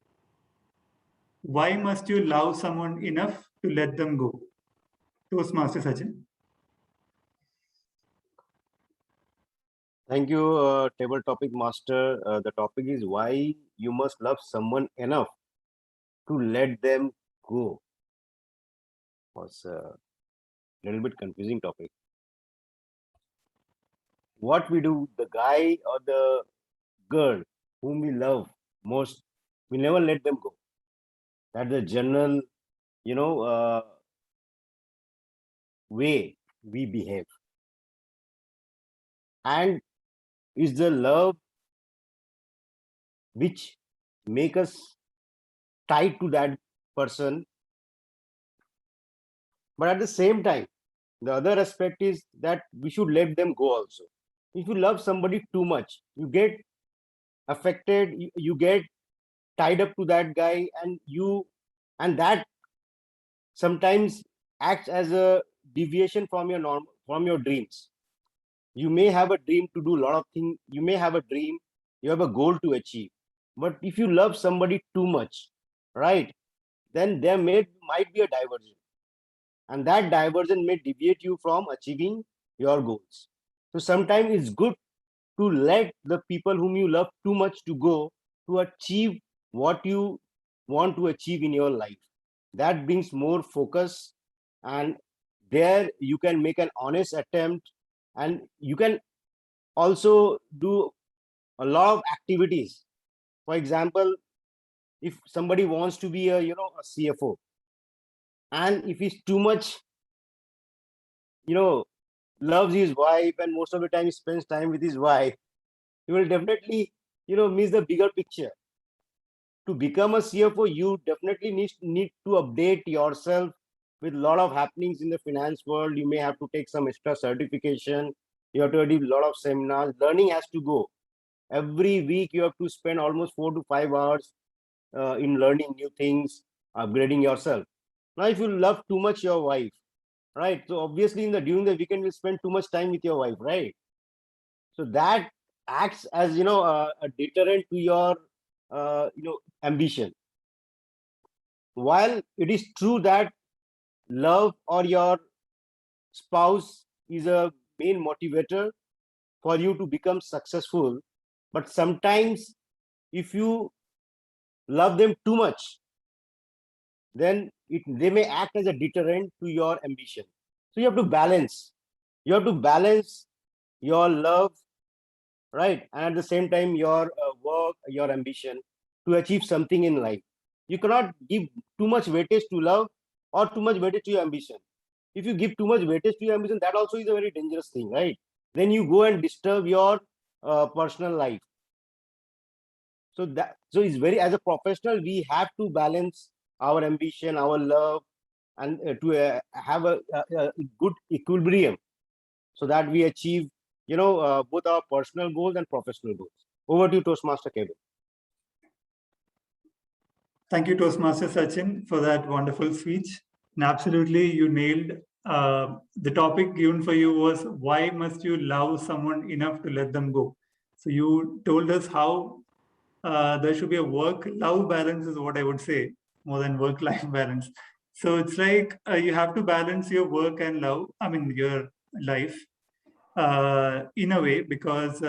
Why must you love someone enough to let them go? Toastmaster Sachin. Thank you, table topic master. The topic is why you must love someone enough to let them go. Was a little bit confusing topic. What we do, the guy or the girl whom we love most, we never let them go. That's the general, way we behave. And is the love which make us tied to that person. But at the same time, the other aspect is that we should let them go also. If you love somebody too much, you get affected, you get tied up to that guy, and that sometimes acts as a deviation from your dreams. You may have a dream to do a lot of things. You may have a dream, you have a goal to achieve. But if you love somebody too much, right, then there might be a diversion. And that diversion may deviate you from achieving your goals. So sometimes it's good to let the people whom you love too much to go to achieve what you want to achieve in your life. That brings more focus, and there you can make an honest attempt, and you can also do a lot of activities. For example, if somebody wants to be a CFO, and if he's too much loves his wife and most of the time he spends time with his wife, he will definitely miss the bigger picture. To become a CFO, you definitely need to update yourself with a lot of happenings in the finance world. You may have to take some extra certification. You have to do a lot of seminars. Learning has to go. Every week you have to spend almost 4 to 5 hours in learning new things, upgrading yourself. Now, if you love too much your wife, right, so obviously during the weekend you spend too much time with your wife, right? So that acts as a deterrent to your ambition. While it is true that love or your spouse is a main motivator for you to become successful, but sometimes if you love them too much, then they may act as a deterrent to your ambition. So you have to balance. You have to balance your love, right, and at the same time your work, your ambition to achieve something in life. You cannot give too much weightage to love or too much weightage to your ambition. If you give too much weightage to your ambition, that also is a very dangerous thing, right? Then you go and disturb your personal life. So it's very, as a professional, we have to balance our ambition, our love, and to have a good equilibrium, so that we achieve both our personal goals and professional goals. Over to you, Toastmaster Kevin. Thank you, Toastmaster Sachin, for that wonderful speech. And absolutely, you nailed the topic given for you was, why must you love someone enough to let them go? So you told us how there should be a work-love balance is what I would say, more than work-life balance. So it's like you have to balance your work and your life in a way, because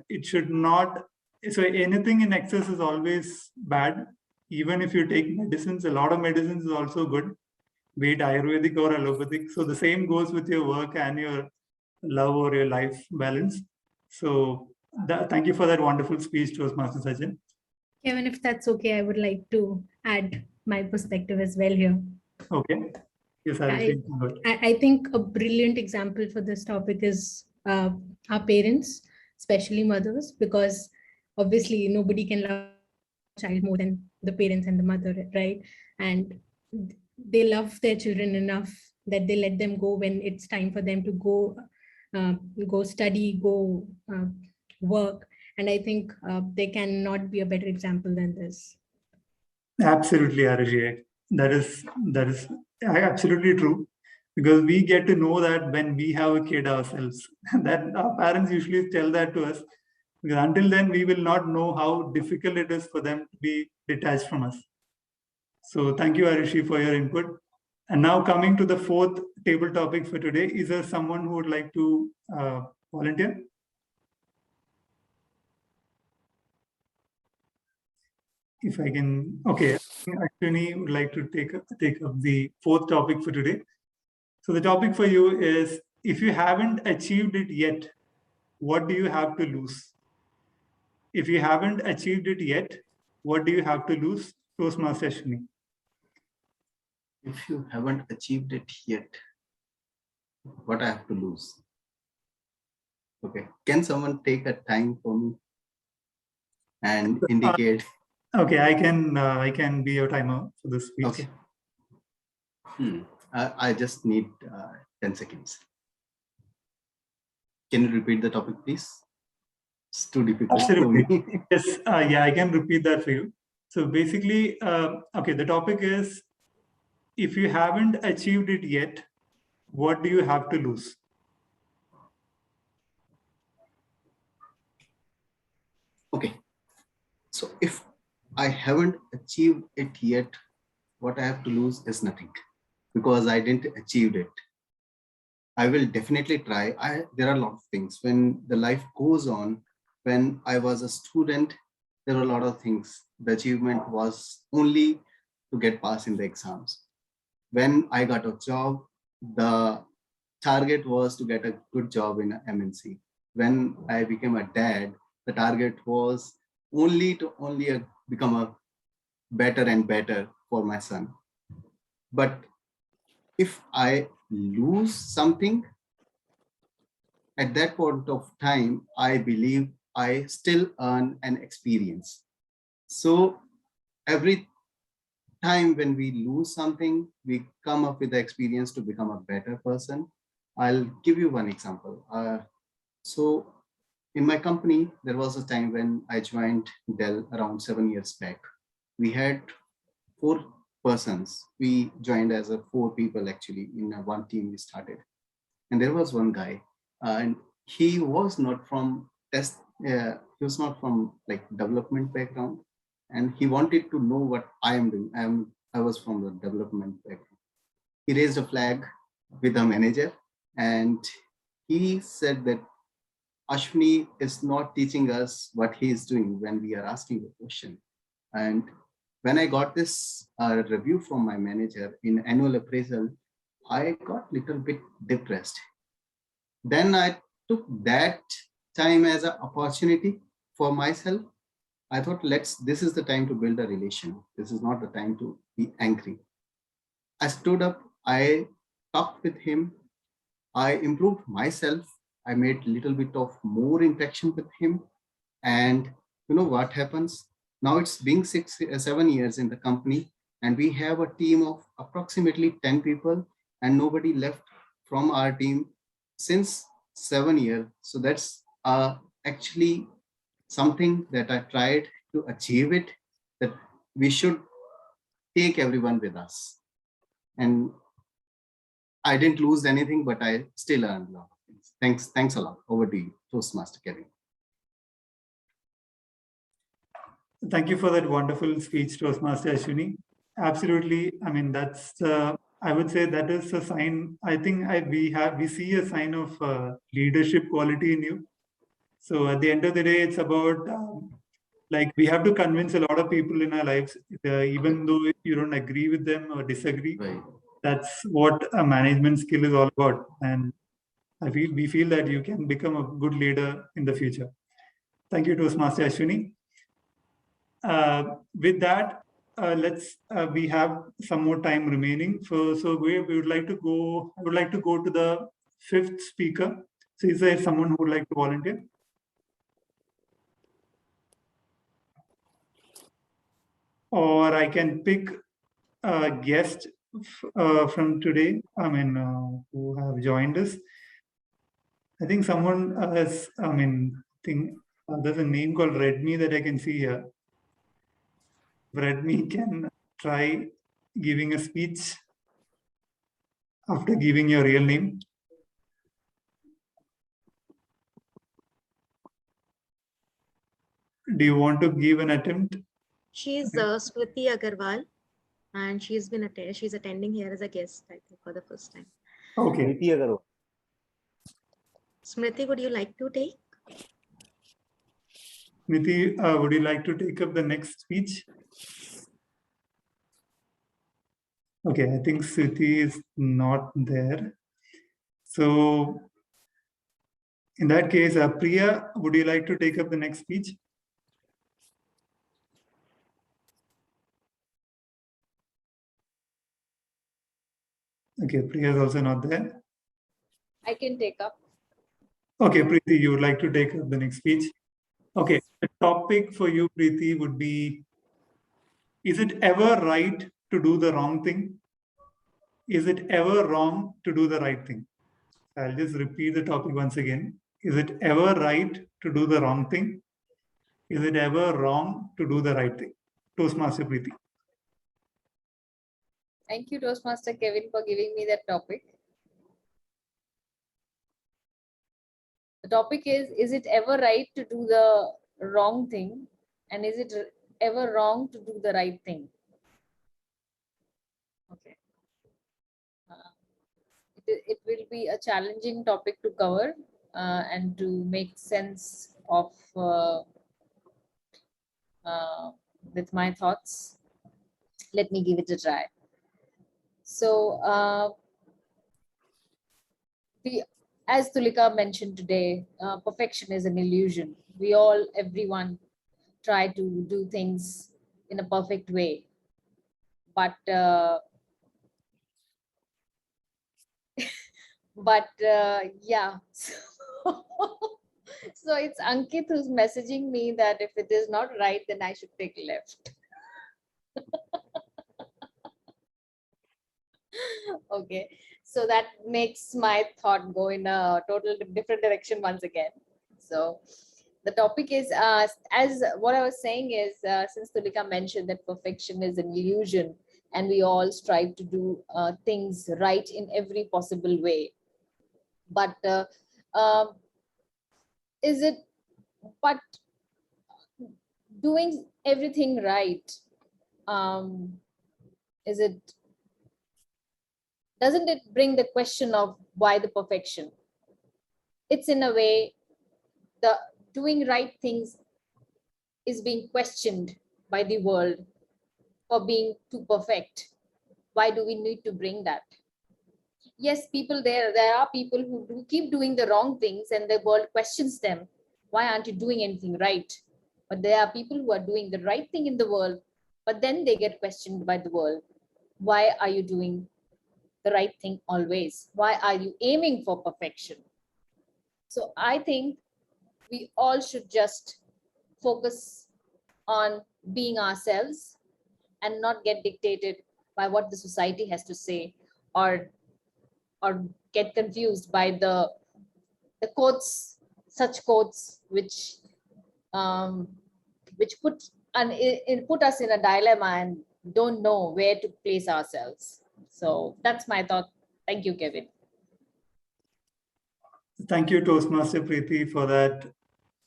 it should not, so anything in excess is always bad. Even if you take medicines, a lot of medicines is also good, be it Ayurvedic or allopathic. So the same goes with your work and your love or your life balance. So thank you for that wonderful speech, Toastmaster Sachin. Kevin, if that's okay, I would like to add my perspective as well here. Okay. Yes, I think a brilliant example for this topic is our parents, especially mothers, because obviously nobody can love a child more than the parents and the mother, right? And they love their children enough that they let them go when it's time for them to go study, go work. And I think there cannot be a better example than this. Absolutely, Arushi. That is absolutely true, because we get to know that when we have a kid ourselves. That our parents usually tell that to us, because until then we will not know how difficult it is for them to be detached from us. So thank you, Arushi, for your input. And now coming to the fourth table topic for today, is there someone who would like to volunteer? If I can, okay, Ashwini would like to take up the fourth topic for today. So the topic for you is, if you haven't achieved it yet, what do you have to lose? If you haven't achieved it yet, what do you have to lose? Toastmaster Ashwini. If you haven't achieved it yet, what I have to lose? Okay, can someone take a time for me and indicate? Okay, I can be your timer for this speech. Okay. I just need 10 seconds. Can you repeat the topic, please? It's too difficult for Absolutely. me. Yes, yeah, I can repeat that for you. So basically, okay, the topic is, if you haven't achieved it yet, what do you have to lose? Okay. So if I haven't achieved it yet, what I have to lose is nothing, because I didn't achieve it. I will definitely try. There are a lot of things. When the life goes on, when I was a student, there were a lot of things. The achievement was only to get passed in the exams. When I got a job, the target was to get a good job in a MNC. When I became a dad, the target was only to become a better and better for my son. But if I lose something, at that point of time, I believe I still earn an experience. So every time when we lose something, we come up with the experience to become a better person. I'll give you one example. So in my company, there was a time when I joined Dell around 7 years back. We had 4 persons. We joined as 4 people actually in one team we started. And there was one guy, and he was not from test. He was not from like development background, and he wanted to know what I am doing. I was from the development background. He raised a flag with the manager, and he said that Ashwini is not teaching us what he is doing when we are asking the question. And when I got this review from my manager in annual appraisal, I got a little bit depressed. Then I took that time as an opportunity for myself. I thought, this is the time to build a relation. This is not the time to be angry. I stood up, I talked with him, I improved myself. I made a little bit of more interaction with him. And you know what happens? Now it's been 7 years in the company, and we have a team of approximately 10 people, and nobody left from our team since 7 years. So that's actually something that I tried to achieve it, that we should take everyone with us. And I didn't lose anything, but I still earned a lot of things. Thanks a lot. Over to you, Toastmaster Kevin. Thank you for that wonderful speech, Toastmaster Ashwini. Absolutely. I mean, that's I would say that is a sign. I think we see a sign of leadership quality in you. So at the end of the day, it's about like we have to convince a lot of people in our lives, even though you don't agree with them or disagree. Right. That's what a management skill is all about. And we feel that you can become a good leader in the future. Thank you, Toastmaster Ashwini. With that, we have some more time remaining. So we would like to go. I would like to go to the 5th speaker. So is there someone who would like to volunteer? Or I can pick a guest from today. I mean, who have joined us. I think someone has. I mean, there's a name called Redmi that I can see here. Redmi can try giving a speech after giving your real name. Do you want to give an attempt? She's Smriti Agarwal, and she's attending here as a guest, I think, for the first time. Okay. Smriti, would you like to take? Smriti, would you like to take up the next speech? Okay, I think Smriti is not there. So in that case, Priya, would you like to take up the next speech? Okay, Priya is also not there. I can take up. Okay, Preeti, you would like to take up the next speech? Okay, the topic for you, Preeti, would be, is it ever right to do the wrong thing? Is it ever wrong to do the right thing? I'll just repeat the topic once again. Is it ever right to do the wrong thing? Is it ever wrong to do the right thing? Toastmaster Preeti. Thank you, Toastmaster Kevin, for giving me that topic. The topic is it ever right to do the wrong thing? And is it ever wrong to do the right thing? Okay. It will be a challenging topic to cover and to make sense of with my thoughts. Let me give it a try. So, as Tulika mentioned today, perfection is an illusion. Everyone try to do things in a perfect way. But yeah. So it's Ankit who's messaging me that if it is not right, then I should take left. Okay, so that makes my thought go in a total different direction once again. So the topic is, as what I was saying is, since Tulika mentioned that perfection is an illusion and we all strive to do things right in every possible way. But but doing everything right, doesn't it bring the question of why the perfection? It's in a way, the doing right things is being questioned by the world for being too perfect. Why do we need to bring that? Yes, there are people who keep doing the wrong things and the world questions them. Why aren't you doing anything right? But there are people who are doing the right thing in the world, but then they get questioned by the world. Why are you doing the right thing always? Why are you aiming for perfection? So I think we all should just focus on being ourselves and not get dictated by what the society has to say, or get confused by the quotes, such quotes which put us in a dilemma and don't know where to place ourselves. So that's my thought. Thank you, Kevin. Thank you, Toastmaster Preeti, for that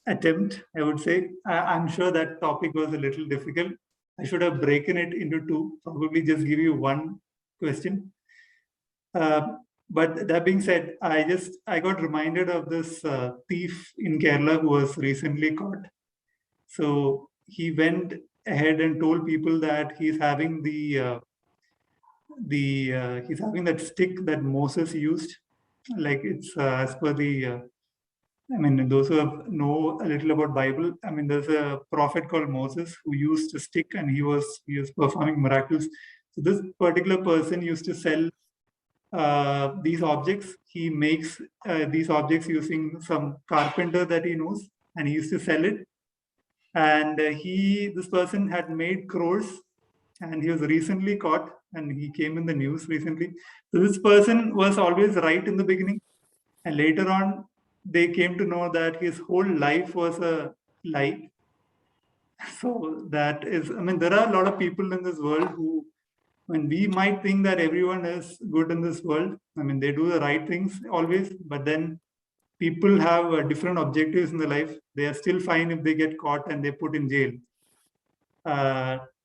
attempt, I would say. I'm sure that topic was a little difficult. I should have broken it into two, probably just give you one question. But that being said, I got reminded of this thief in Kerala who was recently caught. So he went ahead and told people that he's having he's having that stick that Moses used. Like it's as per the I mean, those who know a little about Bible, I mean, there's a prophet called Moses who used a stick and he was performing miracles. So this particular person used to sell these objects. He makes these objects using some carpenter that he knows, and he used to sell it. And this person had made crores, and he was recently caught, and he came in the news recently. So this person was always right in the beginning, and later on, they came to know that his whole life was a lie. So that is, I mean, there are a lot of people in this world who, when we might think that everyone is good in this world, I mean, they do the right things always, but then people have different objectives in their life. They are still fine if they get caught and they put in jail.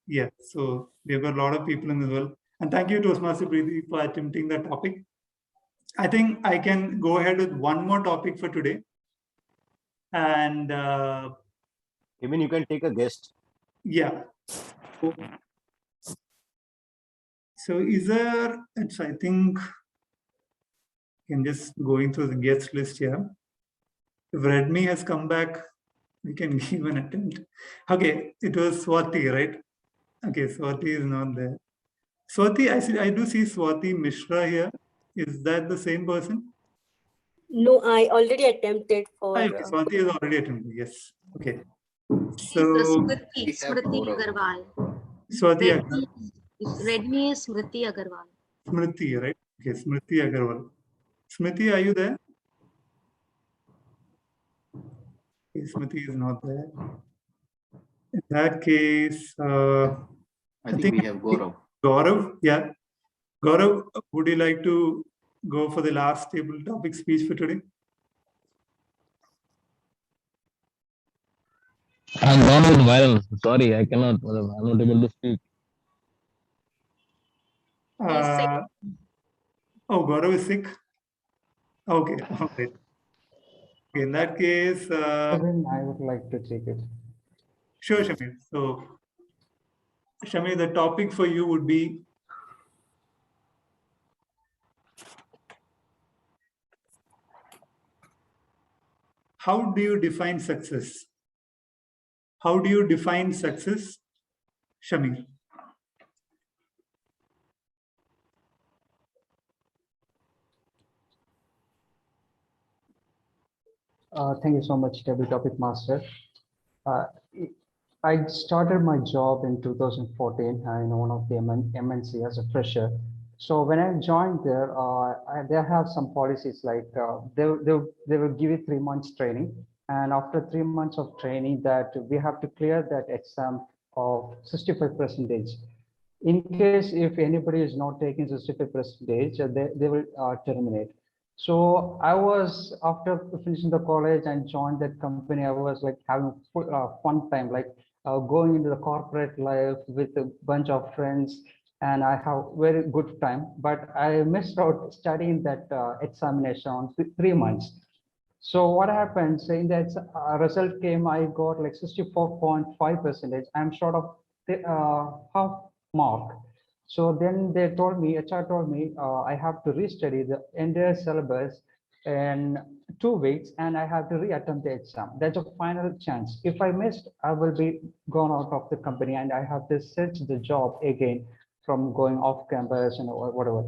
Yeah, so there were a lot of people in the world. And thank you, Toastmaster Preeti, for attempting that topic. I think I can go ahead with one more topic for today. And Kevin, you can take a guest. Yeah. So is there, I think, I'm just going through the guest list here. If Redmi has come back, we can give an attempt. Okay, it was Swati, right? Okay, Swati is not there. Swati, I do see Swati Mishra here. Is that the same person? No, I already attempted for. Okay, Swati has already attempted. Yes. Okay. So Smriti Agarwal. Swati Redmi is Smriti Agarwal. Smriti, right? Okay, Smriti Agarwal. Smriti, are you there? Smriti is not there. In that case, I think we have Gaurav. Gaurav, yeah. Gaurav, would you like to go for the last table topic speech for today? I'm gone with violence. Sorry, I cannot. I'm not able to speak. Oh, Gaurav is sick. Okay, okay. In that case, I would like to take it. Sure, Shamir. So, Shamir, the topic for you would be how do you define success? How do you define success, Shamir? Thank you so much, Table Topic Master. I started my job in 2014 in one of the MNC as a fresher. So when I joined there, they have some policies like they will give you 3 months training, and after 3 months of training, that we have to clear that exam of 65%. In case if anybody is not taking 65%, they will terminate. So I was, after finishing the college and joined that company, I was like having fun time, like going into the corporate life with a bunch of friends, and I have very good time. But I missed out studying that examination on 3 months. So what happens in that result came, I got like 64.5%. I'm short of the half mark. So then they told me, HR told me, I have to restudy the entire syllabus in 2 weeks, and I have to reattempt the exam. That's a final chance. If I missed, I will be gone out of the company, and I have to search the job again from going off campus and whatever.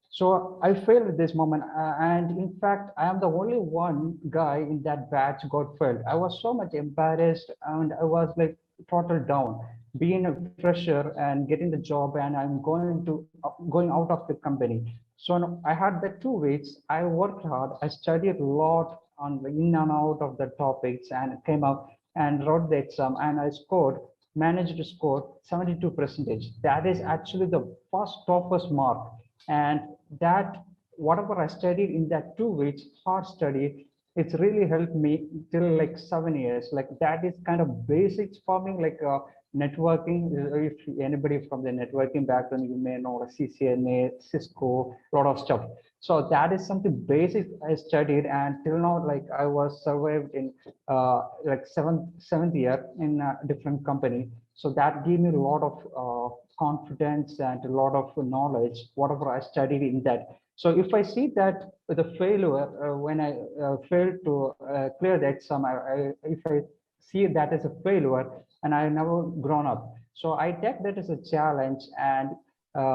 So I failed at this moment, and in fact, I am the only one guy in that batch got failed. I was so much embarrassed, and I was like total down. Being a fresher and getting the job, and I'm going out of the company. So I had the 2 weeks. I worked hard. I studied a lot on the in and out of the topics, and came up and wrote the exam, and I managed to score 72%. That is actually the first toppest mark. And that whatever I studied in that 2 weeks hard study, it's really helped me till like 7 years. Like that is kind of basics for me, like networking. If anybody from the networking background, you may know CCNA, Cisco, a lot of stuff. So that is something basic I studied, and till now, like I was survived in like seventh year in a different company. So that gave me a lot of confidence and a lot of knowledge, whatever I studied in that. So if I see that the failure, when I failed to clear the exam, if I see that as a failure, and I never grown up. So I take that as a challenge and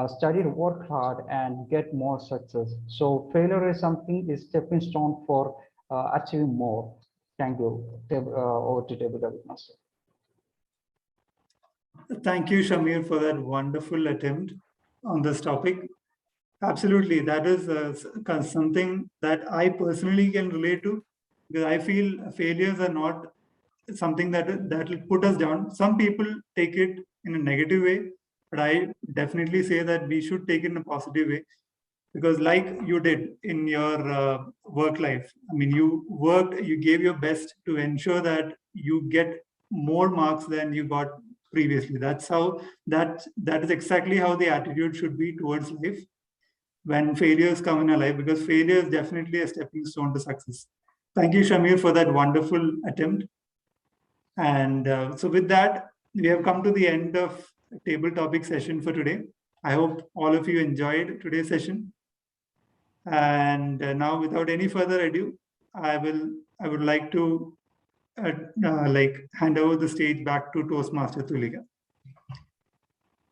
study, work hard, and get more success. So failure is something, is stepping stone for achieving more. Thank you. Over to Table Topic Master. Thank you, Shamir, for that wonderful attempt on this topic. Absolutely, that is something that I personally can relate to, because I feel failures are not something that will put us down. Some people take it in a negative way, but I definitely say that we should take it in a positive way, because like you did in your work life, I mean, you worked, you gave your best to ensure that you get more marks than you got previously. That's how that is exactly how the attitude should be towards life when failures come in our life, because failure is definitely a stepping stone to success. Thank you, Shamir, for that wonderful attempt. And so with that, we have come to the end of table topic session for today. I hope all of you enjoyed today's session. And now, without any further ado, I would like to hand over the stage back to Toastmaster Tulika.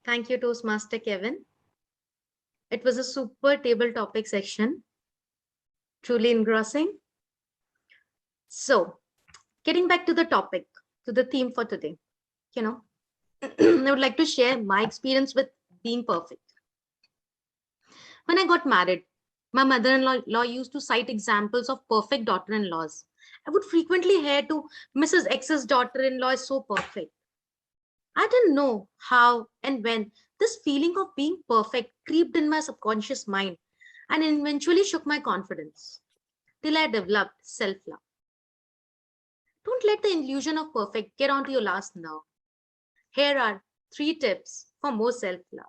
Thank you, Toastmaster Kevin. It was a super table topic section, truly engrossing. So, getting back to the topic, to the theme for today, I would like to share my experience with being perfect. When I got married, my mother-in-law used to cite examples of perfect daughter-in-laws I would frequently hear to Mrs. X's daughter-in-law is so perfect. I didn't know how and when this feeling of being perfect creeped in my subconscious mind and eventually shook my confidence till I developed self-love. Don't let the illusion of perfect get onto your last nerve. Here are 3 tips for more self-love,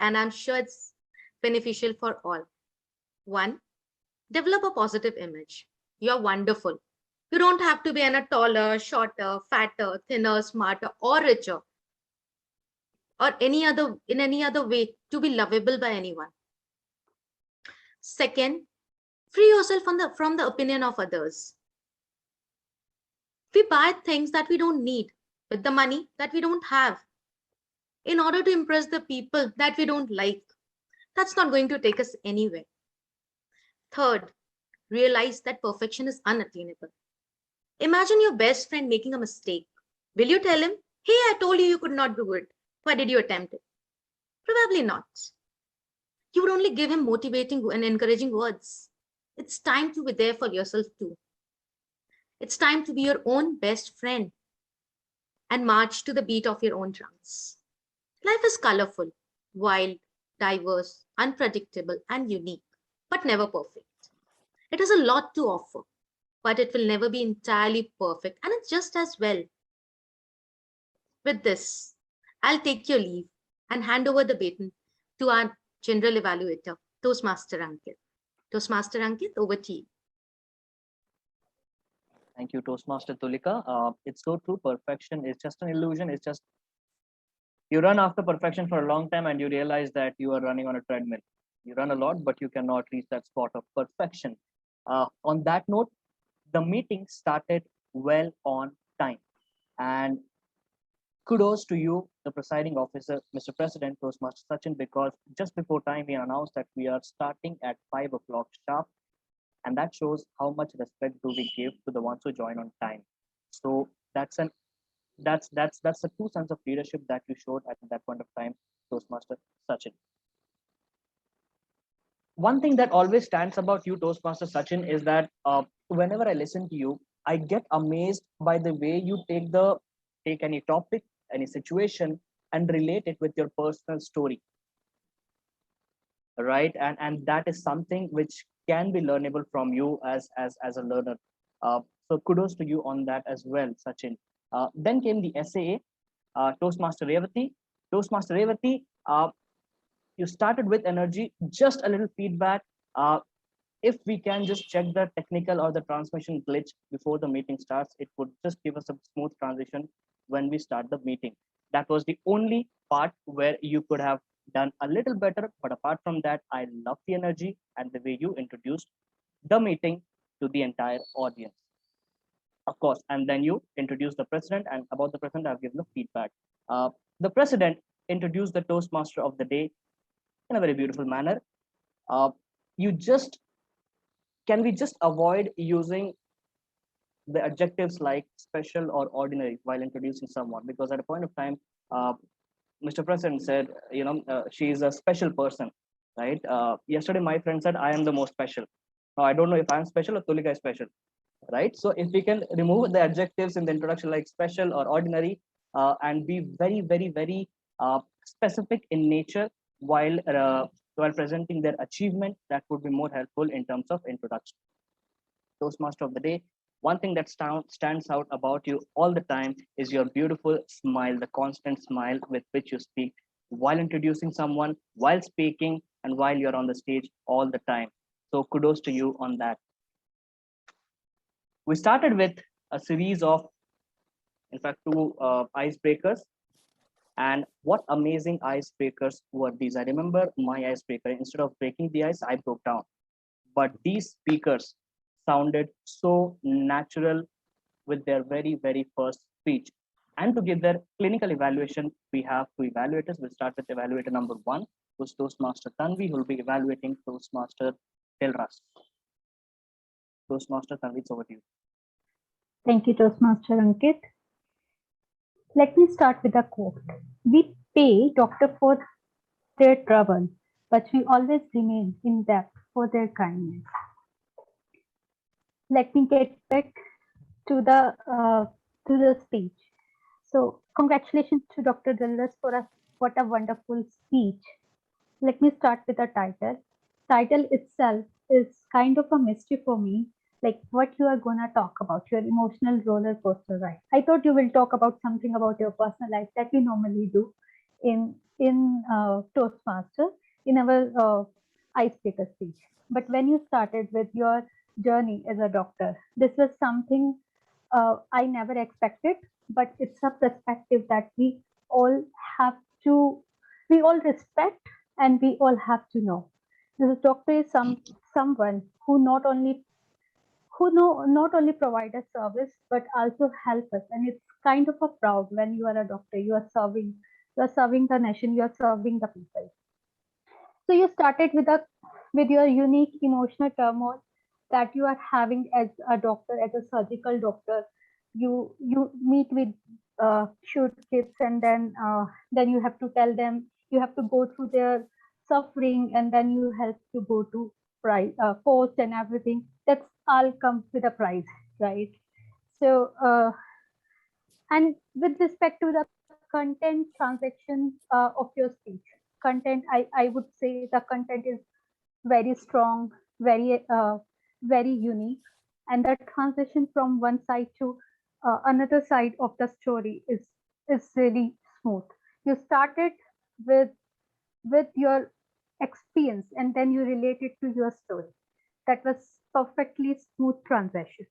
and I'm sure it's beneficial for all. 1, develop a positive image. You're wonderful. You don't have to be any taller, shorter, fatter, thinner, smarter, or richer, or in any other way to be lovable by anyone. 2nd, free yourself from the opinion of others. We buy things that we don't need with the money that we don't have in order to impress the people that we don't like. That's not going to take us anywhere. 3rd, realize that perfection is unattainable. Imagine your best friend making a mistake. Will you tell him, hey, I told you you could not do it. Why did you attempt it? Probably not. You would only give him motivating and encouraging words. It's time to be there for yourself too. It's time to be your own best friend and march to the beat of your own drums. Life is colorful, wild, diverse, unpredictable, and unique, but never perfect. It has a lot to offer, but it will never be entirely perfect, and it's just as well. With this, I'll take your leave and hand over the baton to our general evaluator, Toastmaster Ankit. Toastmaster Ankit, over to you. Thank you, Toastmaster Tulika. It's so true. Perfection is just an illusion. It's just you run after perfection for a long time and you realize that you are running on a treadmill. You run a lot, but you cannot reach that spot of perfection. On that note, the meeting started well on time. And kudos to you, the presiding officer, Mr. President, Toastmaster Sachin, because just before time he announced that we are starting at 5 o'clock sharp. And that shows how much respect do we give to the ones who join on time. So that's the true sense of leadership that you showed at that point of time, Toastmaster Sachin. One thing that always stands about you, Toastmaster Sachin, is that whenever I listen to you, I get amazed by the way you take any topic, any situation, and relate it with your personal story. Right, and that is something which can be learnable from you as a learner. So kudos to you on that as well, Sachin. Then came the SAA, Toastmaster Revati. Toastmaster Revati, you started with energy. Just a little feedback. If we can just check the technical or the transmission glitch before the meeting starts, it would just give us a smooth transition when we start the meeting. That was the only part where you could have done a little better, but apart from that, I love the energy and the way you introduced the meeting to the entire audience. Of course, and then you introduced the president, and about the president, I've given the feedback. The president introduced the Toastmaster of the day in a very beautiful manner. Can we just avoid using the adjectives like special or ordinary while introducing someone? Because at a point of time, Mr. President said, she is a special person, right? Yesterday, my friend said, I am the most special. Now, I don't know if I'm special or Tulika is special, right? So if we can remove the adjectives in the introduction like special or ordinary and be very, very, very specific in nature while presenting their achievement, that would be more helpful in terms of introduction. Toastmaster of the day, one thing that stands out about you all the time is your beautiful smile, the constant smile with which you speak while introducing someone, while speaking, and while you're on the stage all the time. So kudos to you on that. We started with a series of, in fact, 2 icebreakers. And what amazing icebreakers were these? I remember my icebreaker, instead of breaking the ice, I broke down. But these speakers sounded so natural with their very, very first speech. And to give their clinical evaluation, we have 2 evaluators. We'll start with evaluator number 1, who's Toastmaster Tanvi, who will be evaluating Toastmaster Dilras. Toastmaster Tanvi, it's over to you. Thank you, Toastmaster Ankit. Let me start with a quote. We pay doctor for their trouble, but we always remain in debt for their kindness. Let me get back to the speech. So congratulations to Dr. Dilras for what a wonderful speech. Let me start with the title. Title itself is kind of a mystery for me, like what you are gonna talk about, your emotional roller coaster ride. I thought you will talk about something about your personal life that we normally do in Toastmaster in our icebreaker speech. But when you started with your journey as a doctor, this was something I never expected, but it's a perspective that we all respect and we all have to know. This doctor is someone who not only provide a service but also help us, and it's kind of a proud when you are a doctor. You are serving the nation. You are serving the people. So you started with your unique emotional turmoil that you are having as a doctor, as a surgical doctor. You meet with shoot kids, and then you have to tell them, you have to go through their suffering, and then you have to go to post and everything. That's all comes with a price, right? So and with respect to the content transaction of your speech, content, I would say the content is very strong, very unique, and the transition from one side to another side of the story is really smooth. You started with your experience, and then you relate it to your story. That was perfectly smooth transition.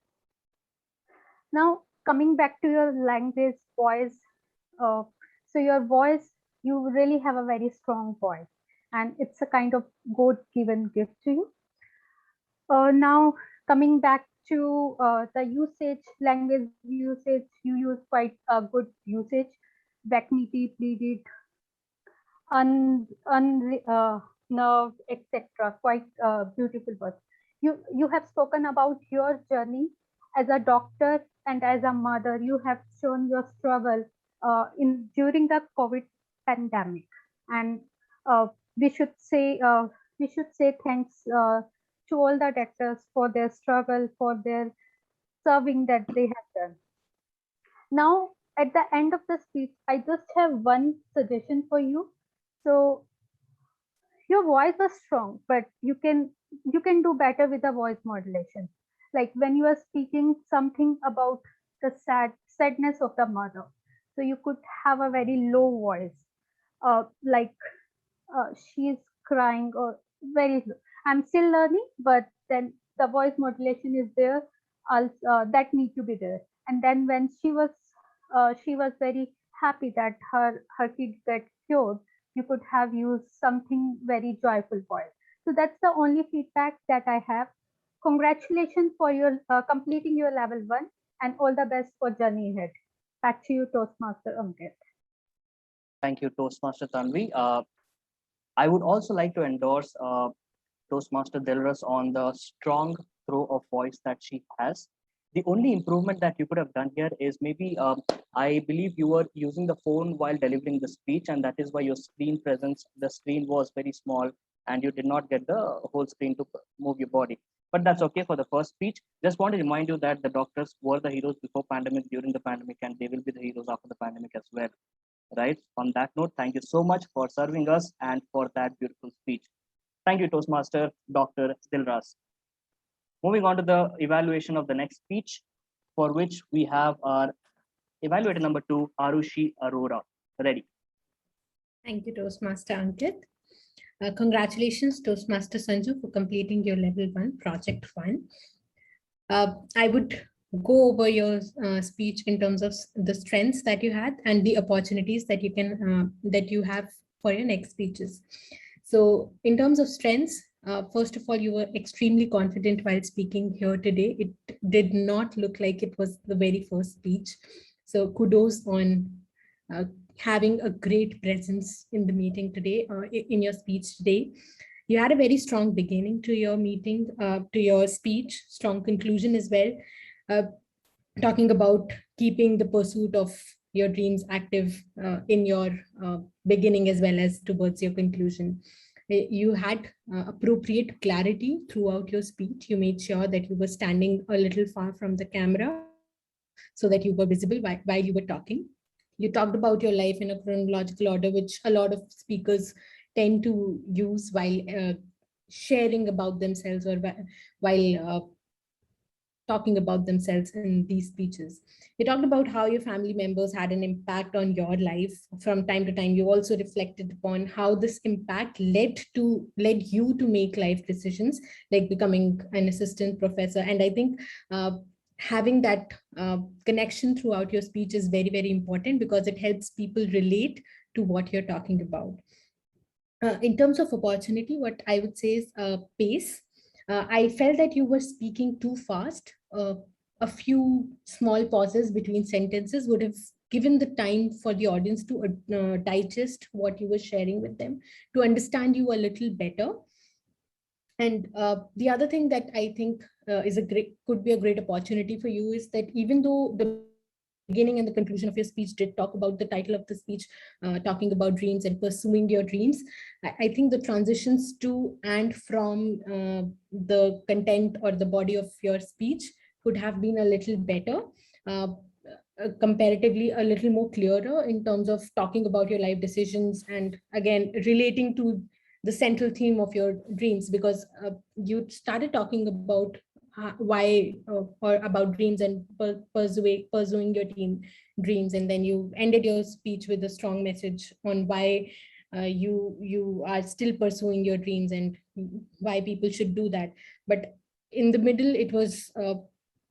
Now coming back to your language, voice. So your voice, you really have a very strong voice, and it's a kind of God-given gift to you. Now coming back to the usage, language usage, you use quite a good usage. Vacuity, pleaded, nerved, etc. Quite beautiful words. You have spoken about your journey as a doctor and as a mother. You have shown your struggle during the COVID pandemic, and we should say thanks to all the doctors for their struggle, for their serving that they have done. Now, at the end of the speech, I just have one suggestion for you. So your voice was strong, but you can do better with the voice modulation. Like when you are speaking something about the sadness of the mother, so you could have a very low voice, like she's crying or very low. I'm still learning, but then the voice modulation is there. Also, that need to be there. And then when she was very happy that her kid got cured, you could have used something very joyful voice. So that's the only feedback that I have. Congratulations for your completing your level 1, and all the best for journey ahead. Back to you, Toastmaster Ankit. Thank you, Toastmaster Tanvi. I would also like to endorse Toastmaster Dilras on the strong throw of voice that she has. The only improvement that you could have done here is maybe, I believe you were using the phone while delivering the speech, and that is why your screen presence, the screen was very small, and you did not get the whole screen to move your body. But that's okay for the first speech. Just want to remind you that the doctors were the heroes before pandemic, during the pandemic, and they will be the heroes after the pandemic as well. Right? On that note, thank you so much for serving us and for that beautiful speech. Thank you, Toastmaster Dr. Dilras. Moving on to the evaluation of the next speech, for which we have our evaluator number 2, Arushi Arora. Ready. Thank you, Toastmaster Ankit. Congratulations, Toastmaster Sanju, for completing your level 1, project 1. I would go over your speech in terms of the strengths that you had and the opportunities that you can that you have for your next speeches. So in terms of strengths, first of all, you were extremely confident while speaking here today. It did not look like it was the very first speech. So kudos on having a great presence in the meeting today, in your speech today. You had a very strong beginning to your meeting, to your speech, strong conclusion as well. Talking about keeping the pursuit of your dreams active in your beginning as well as towards your conclusion. You had appropriate clarity throughout your speech. You made sure that you were standing a little far from the camera so that you were visible while you were talking. You talked about your life in a chronological order, which a lot of speakers tend to use while sharing about themselves or while talking about themselves in these speeches. You talked about how your family members had an impact on your life from time to time. You also reflected upon how this impact led you to make life decisions, like becoming an assistant professor. And I think having that connection throughout your speech is very, very important, because it helps people relate to what you're talking about. In terms of opportunity, what I would say is pace. I felt that you were speaking too fast. A few small pauses between sentences would have given the time for the audience to digest what you were sharing with them, to understand you a little better. And the other thing that I think could be a great opportunity for you is that even though the beginning and the conclusion of your speech did talk about the title of the speech, talking about dreams and pursuing your dreams, I think the transitions to and from the content or the body of your speech could have been a little better, comparatively a little more clearer in terms of talking about your life decisions and again relating to the central theme of your dreams, because you started talking about why or about dreams and pursuing your dreams, and then you ended your speech with a strong message on why you are still pursuing your dreams and why people should do that. But in the middle, it was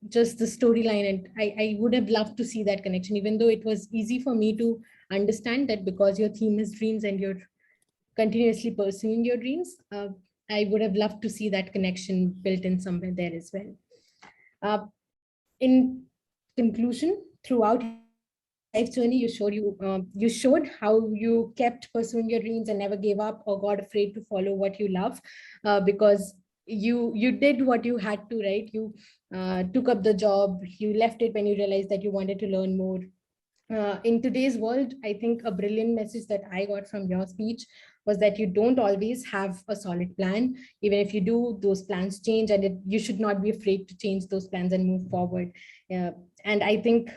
just the storyline, and I would have loved to see that connection, even though it was easy for me to understand that because your theme is dreams and you're continuously pursuing your dreams. I would have loved to see that connection built in somewhere there as well. In conclusion, throughout life journey, you showed how you kept pursuing your dreams and never gave up or got afraid to follow what you love, because you did what you had to, right? You took up the job, you left it when you realized that you wanted to learn more. In today's world, I think a brilliant message that I got from your speech was that you don't always have a solid plan. Even if you do, those plans change, and you should not be afraid to change those plans and move forward. And I think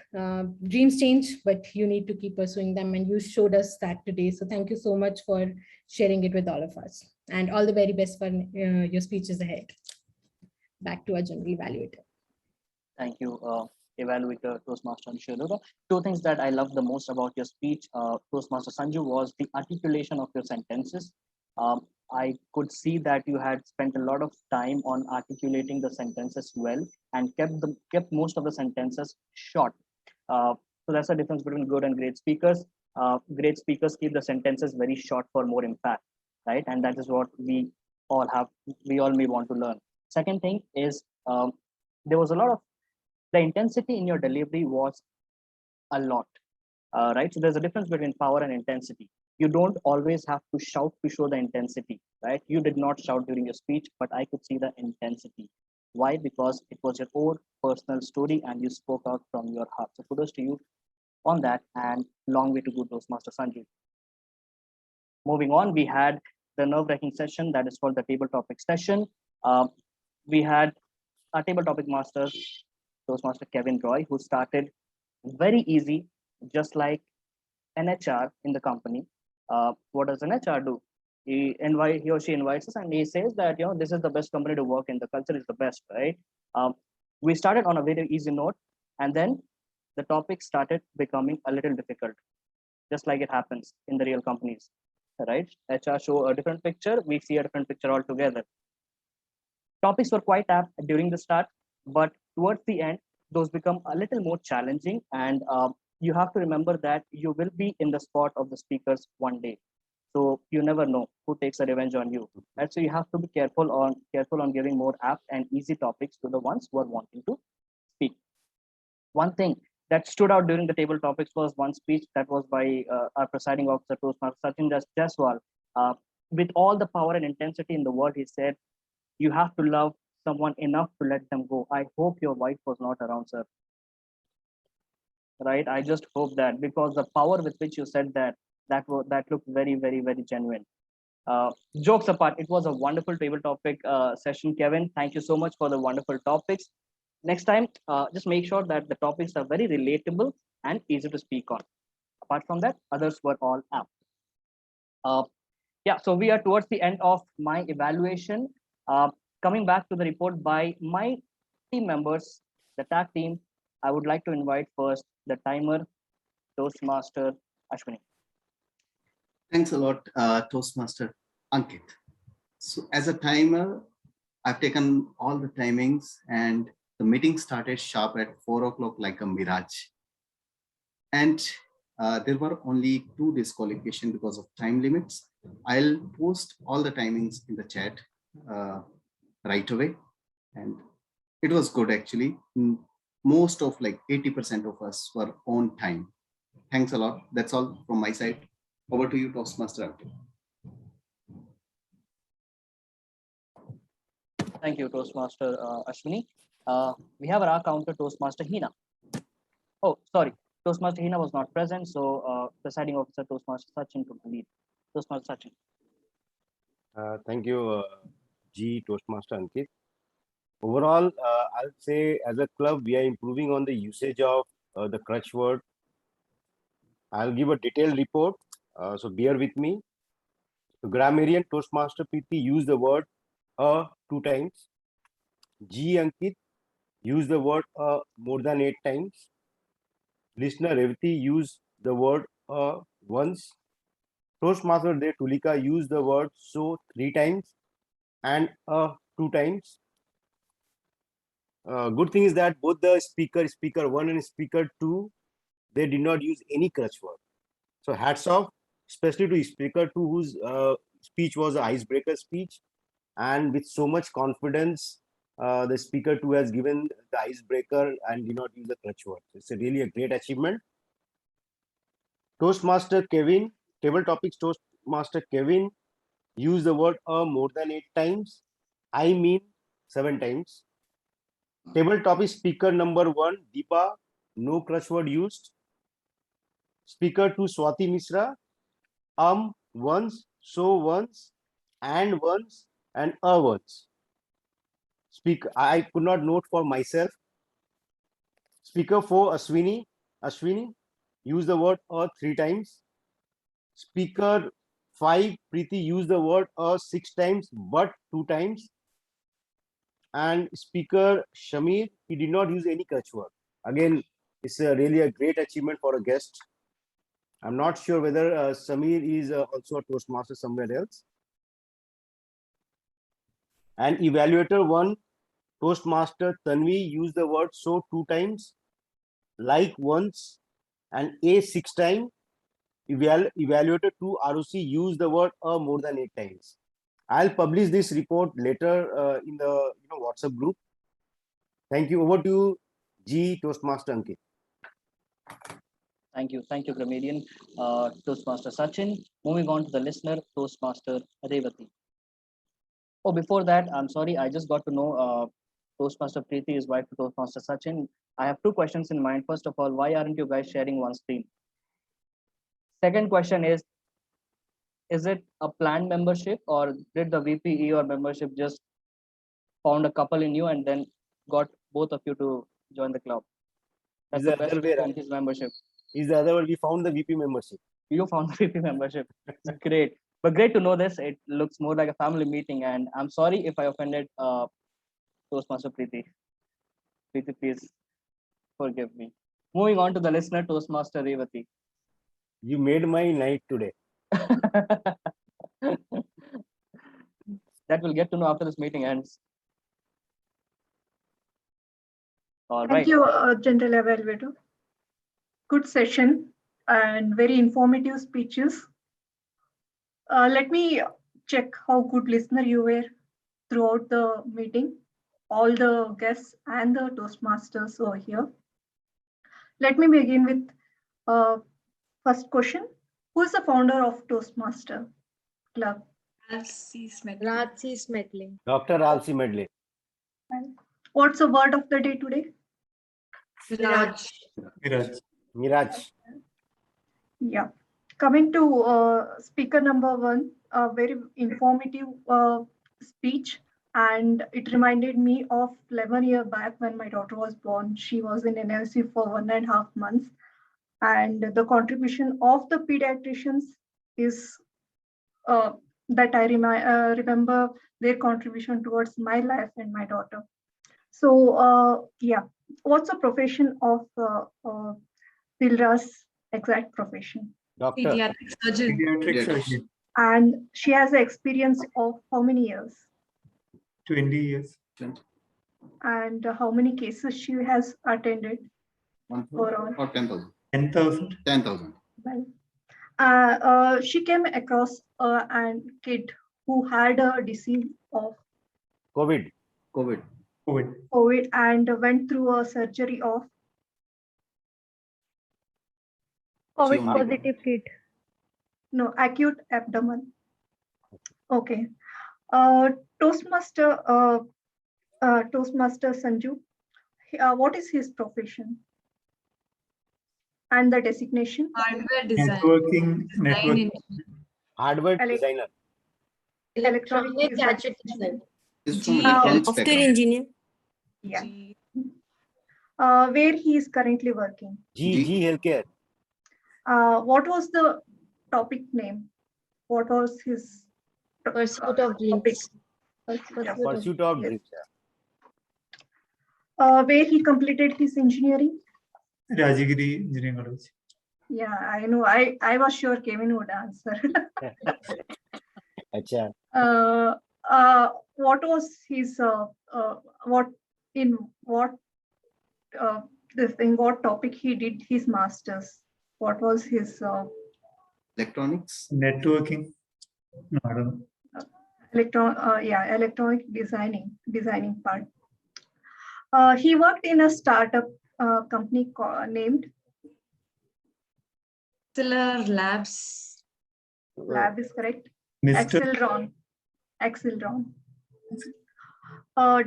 dreams change, but you need to keep pursuing them, and you showed us that today. So thank you so much for sharing it with all of us, and all the very best for your speeches ahead. Back to our general evaluator. Thank you, evaluator Toastmaster Anshu. Two things that I love the most about your speech, Toastmaster Sanju, was the articulation of your sentences. I could see that you had spent a lot of time on articulating the sentences well and kept most of the sentences short. So that's the difference between good and great speakers. Great speakers keep the sentences very short for more impact, right? And that is what we all may want to learn. Second thing is there was a lot of the intensity in your delivery was a lot, right? So there's a difference between power and intensity. You don't always have to shout to show the intensity, right? You did not shout during your speech, but I could see the intensity. Why? Because it was your own personal story and you spoke out from your heart. So kudos to you on that, and long way to go, Toastmaster Sanju. Moving on, we had the nerve-wracking session that is called the table topic session. We had our table topic master, Toastmaster Kevin Roy, who started very easy, just like an HR in the company. What does an HR do? He or she invites us and he says that, this is the best company to work in. The culture is the best, right? We started on a very easy note, and then the topic started becoming a little difficult, just like it happens in the real companies, right? HR show a different picture, we see a different picture altogether. Topics were quite apt during the start, but towards the end, those become a little more challenging, and you have to remember that you will be in the spot of the speakers one day. So you never know who takes a revenge on you. And so you have to be careful on giving more apt and easy topics to the ones who are wanting to speak. One thing that stood out during the table topics was one speech that was by our presiding officer, Toastmaster Sachin Jaiswal. With all the power and intensity in the world, he said, you have to love someone enough to let them go. I hope your wife was not around, sir. Right? I just hope that, because the power with which you said that looked very, very, very genuine. Jokes apart, it was a wonderful table topic session, Kevin. Thank you so much for the wonderful topics. next time, just make sure that the topics are very relatable and easy to speak on. Apart from that, others were all out. Yeah, so we are towards the end of my evaluation. Coming back to the report by my team members, the tag team, I would like to invite first the timer, Toastmaster Ashwini. Thanks a lot, Toastmaster Ankit. So as a timer, I've taken all the timings and the meeting started sharp at 4 o'clock like a mirage. And there were only 2 disqualifications because of time limits. I'll post all the timings in the chat right away. And it was good actually. Most of like 80% of us were on time. Thanks a lot. That's all from my side. Over to you, Toastmaster Ankit. Thank you, Toastmaster Ashwini. We have our counter, Toastmaster Hina. Oh, sorry, Toastmaster Hina was not present, so presiding officer Toastmaster Sachin took the lead. Toastmaster Sachin. Thank you, G. Toastmaster Ankit. Overall, I'll say as a club, we are improving on the usage of the crutch word. I'll give a detailed report, so bear with me. The grammarian Toastmaster Preeti used the word 2 times. G. Ankit used the word more than 8 times. Listener Revati used the word once. Toastmaster De Tulika used the word so 3 times and 2 times. Good thing is that both the speaker 1 and speaker 2, they did not use any crutch word. So hats off, especially to speaker 2, whose speech was an icebreaker speech, and with so much confidence, the speaker 2 has given the icebreaker and did not use the crutch word. It's really a great achievement. Toastmaster Kevin, table topics Toastmaster Kevin used the word more than 8 times. I mean 7 times. Table topic speaker number 1, Deepa, no crutch word used. Speaker 2, Swati Misra, once, so once, and once, and once. I could not note for myself. Speaker 4, Ashwini used the word 3 times. Speaker 5, Preeti used the word 6 times, but 2 times. And speaker Shamir, he did not use any crutch word. Again, it's really a great achievement for a guest. I'm not sure whether Samir is also a Toastmaster somewhere else. And evaluator 1, Toastmaster Tanvi used the word so 2 times, like once, and 6 times. Evaluator 2, ROC used the word more than 8 times. I'll publish this report later in the WhatsApp group. Thank you. Over to you, G. Toastmaster Ankit. Thank you, grammarian Toastmaster Sachin. Moving on to the listener, Toastmaster Revati. Oh, before that, I'm sorry, I just got to know Toastmaster Preeti is wife to Toastmaster Sachin. I have 2 questions in mind. First of all, why aren't you guys sharing one screen? Second question is it a planned membership, or did the VPE or membership just found a couple in you and then got both of you to join the club? That's the best way around his membership. Is the other way, we found the VP membership. You found the VP membership. Great. But great to know this. It looks more like a family meeting, and I'm sorry if I offended Toastmaster Preeti. Preeti, please forgive me. Moving on to the listener, Toastmaster Revati. You made my night today. That we'll get to know after this meeting ends. All right. Thank you, General Evaluator. Good session and very informative speeches. Let me check how good listener you were throughout the meeting. All the guests and the Toastmasters were here. Let me begin with first question. Who is the founder of Toastmaster Club? Rajsi Smedley. Dr. Rajsi Smedley. What's the word of the day today? Mirage. Yeah. Coming to speaker number 1, a very informative speech And it reminded me of 11 years back when my daughter was born. She was in NLC for 1.5 months. And the contribution of the pediatricians is that I remember their contribution towards my life and my daughter. So yeah, what's the profession of Dilra's exact profession? Doctor. Pediatric surgeon. Pediatric surgeon. And she has an experience of how many years? 20 years. And how many cases she has attended? 1,000 or 10,000? 10,000. 10,000. Well, she came across a kid who had a disease of COVID. COVID and went through a surgery of COVID positive kid. no acute abdomen. Okay. Toastmaster Sanju, what is his profession and the designation? Hardware design. Networking. Hardware designer. Electronic gadget design. Software engineer. Yeah. Where he is currently working? G Healthcare. What was the topic name? What was his Pursuit of dreams. Pursuit of dreams. Where he completed his engineering? Rajagiri Engineering College. Yeah, I know. I was sure Kevin would answer. Acha. What was his what topic he did his masters? What was his Electronics. Networking. No, I don't know. Electronic designing part. He worked in a startup company named Stellar Labs. Lab is correct. Mr. Axelron.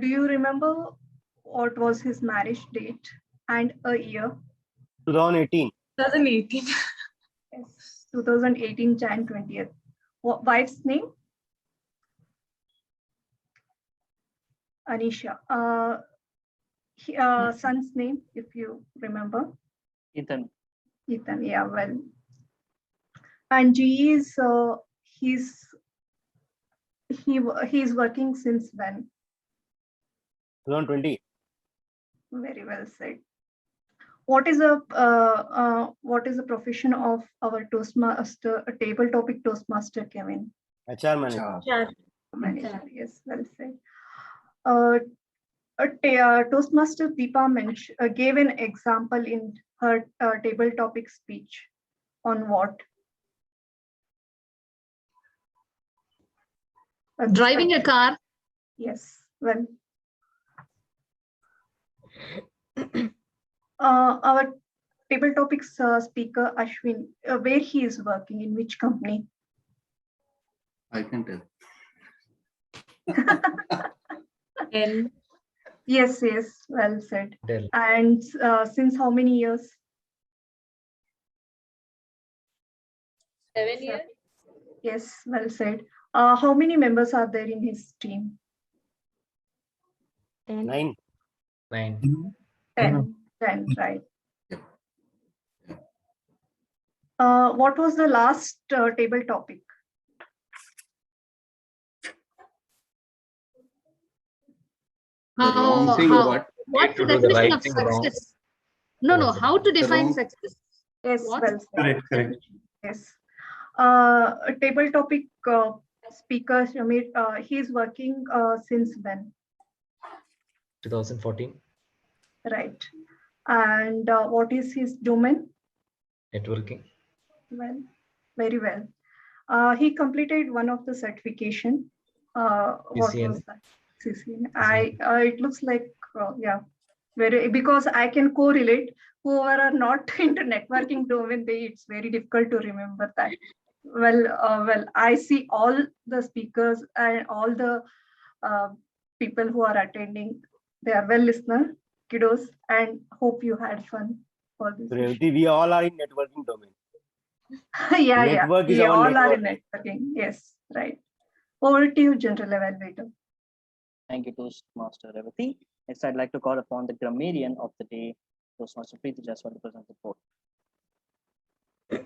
Do you remember what was his marriage date and a year? 2018. 2018. Yes, 2018 Jan 20th. Wife's name? Anisha. Son's name, if you remember. Ethan. Yeah, well. And G is he's working since when? 2020. Very well said. What is the profession of our Toastmaster, table topic Toastmaster, Kevin? HR manager. Manager, yes, well said. Toastmaster Deepa gave an example in her table topic speech on what? Driving a car. Yes, well. Our table topics speaker Ashwin, where he is working, in which company? I can tell. Dell. Yes, well said. Dell. And since how many years? 7 years. Yes, well said. How many members are there in his team? 9. 10, right. What was the last table topic? Wrong thing, What's the definition of success? No, how to define success? Yes, What? well said. Correct. Yes. Table topic speaker, Shamir, he is working since when? 2014. Right. And what is his domain? Networking. Well, very well. He completed one of the certification. What CCN. was that? CCN. It looks like because I can correlate. Whoever are not into networking domain, it's very difficult to remember that. Well, I see all the speakers and all the people who are attending. They are well listener, kiddos, and hope you had fun for this. Revati, we all are in networking domain. Network is we our all are in network. networking. Yes, right. Over to you, General Evaluator. Thank you, Toastmaster Revati. Next, I'd like to call upon the grammarian of the day, Toastmaster Preeti Jaiswal, to present the report.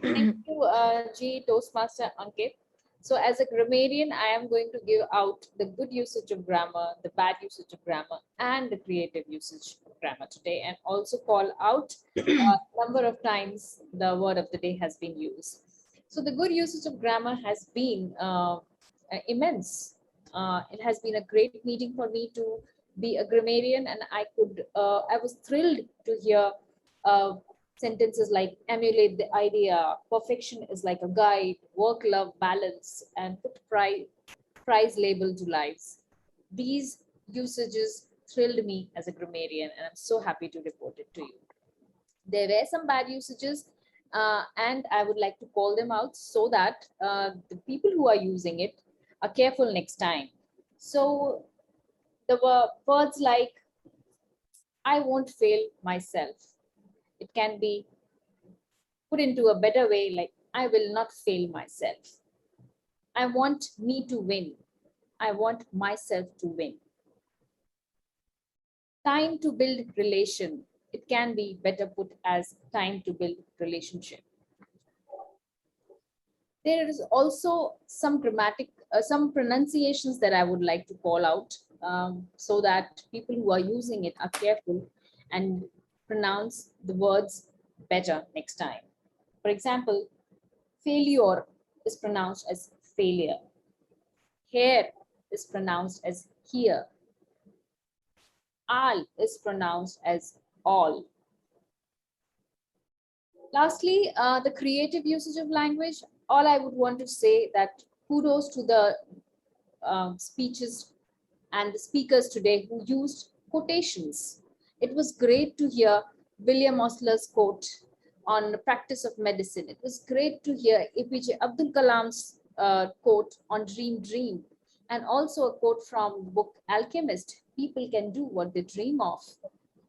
Thank you, G. Toastmaster Ankit. So as a grammarian, I am going to give out the good usage of grammar, the bad usage of grammar, and the creative usage of grammar today, and also call out number of times the word of the day has been used. So the good usage of grammar has been immense. It has been a great meeting for me to be a grammarian, and I was thrilled to hear sentences like emulate the idea, perfection is like a guide, work, love, balance, and put prize label to lives. These usages thrilled me as a grammarian, and I'm so happy to report it to you. There were some bad usages, and I would like to call them out so that the people who are using it are careful next time. So there were words like, I won't fail myself. It can be put into a better way, like, I will not fail myself. I want me to win. I want myself to win. Time to build relation. It can be better put as time to build relationship. There is also some some pronunciations that I would like to call out so that people who are using it are careful and pronounce the words better next time. For example, failure is pronounced as failure. Hair is pronounced as here. All is pronounced as all. Lastly, the creative usage of language. All I would want to say that kudos to the speeches and the speakers today who used quotations. It was great to hear William Osler's quote on the practice of medicine. It was great to hear APJ Abdul Kalam's quote on Dream Dream, and also a quote from the book Alchemist, people can do what they dream of,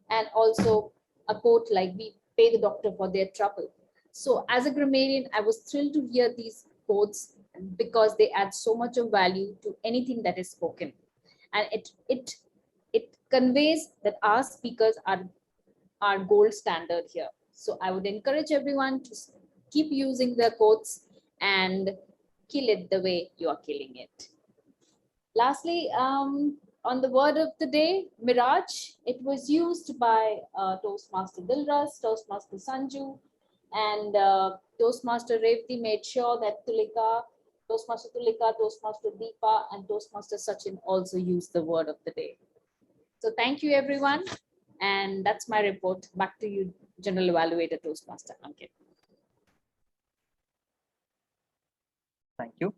and also a quote like, we pay the doctor for their trouble. So as a grammarian, I was thrilled to hear these quotes because they add so much of value to anything that is spoken. And it conveys that our speakers are gold standard here. So I would encourage everyone to keep using the quotes and kill it the way you are killing it. Lastly, on the word of the day, Mirage, it was used by Toastmaster Dilras, Toastmaster Sanju, and Toastmaster Revati made sure that Toastmaster Tulika, Toastmaster Deepa, and Toastmaster Sachin also used the word of the day. So thank you, everyone. And that's my report. Back to you, General Evaluator Toastmaster Ankit. Thank you.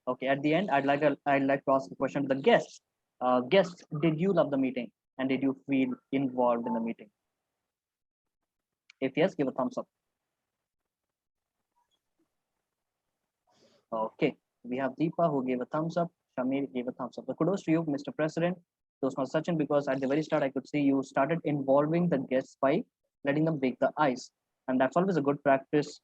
Okay, at the end, I'd like to ask a question to the guests. Guests, did you love the meeting and did you feel involved in the meeting? If yes, give a thumbs up. Okay, we have Deepa who gave a thumbs up. Shamir gave a thumbs up. So kudos to you, Mr. President. Toastmaster Sachin, because at the very start, I could see you started involving the guests by letting them break the ice. And that's always a good practice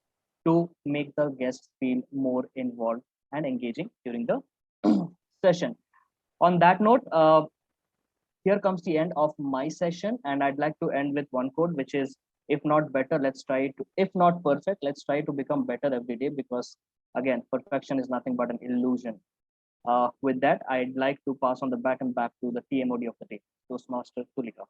to make the guests feel more involved and engaging during the session. On that note, here comes the end of my session, and I'd like to end with one quote, which is, if not better, let's try to, if not perfect, let's try to become better every day, because again, perfection is nothing but an illusion. With that, I'd like to pass on the baton back to the TMOD of the day, Toastmaster Tulika.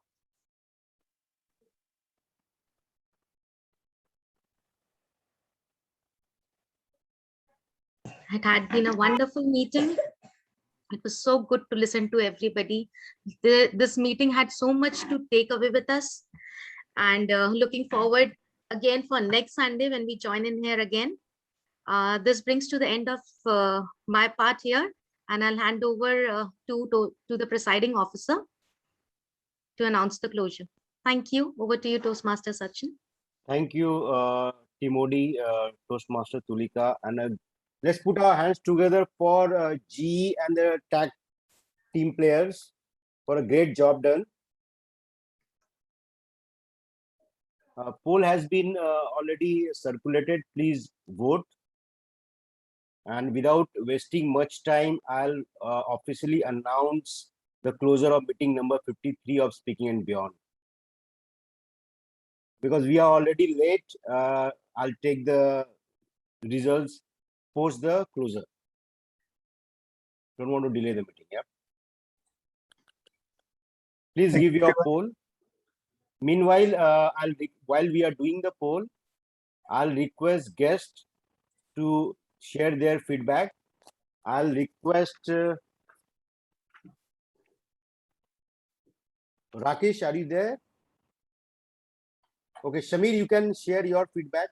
It had been a wonderful meeting. It was so good to listen to everybody. This meeting had so much to take away with us, and looking forward again for next Sunday when we join in here again. This brings to the end of my part here, and I'll hand over to the presiding officer to announce the closure. Thank you. Over to you, Toastmaster Sachin. Thank you, TMOD, Toastmaster Tulika, and let's put our hands together for GE and the tag team players for a great job done. Poll has been already circulated. Please vote. And without wasting much time, I'll officially announce the closure of meeting number 53 of Speaking and Beyond. Because we are already late, I'll take the results post the closure. Don't want to delay the meeting. Yeah. Please give your poll. Meanwhile, while we are doing the poll, I'll request guests to share their feedback. I'll request Rakesh, are you there? Okay, Shamir, you can share your feedback.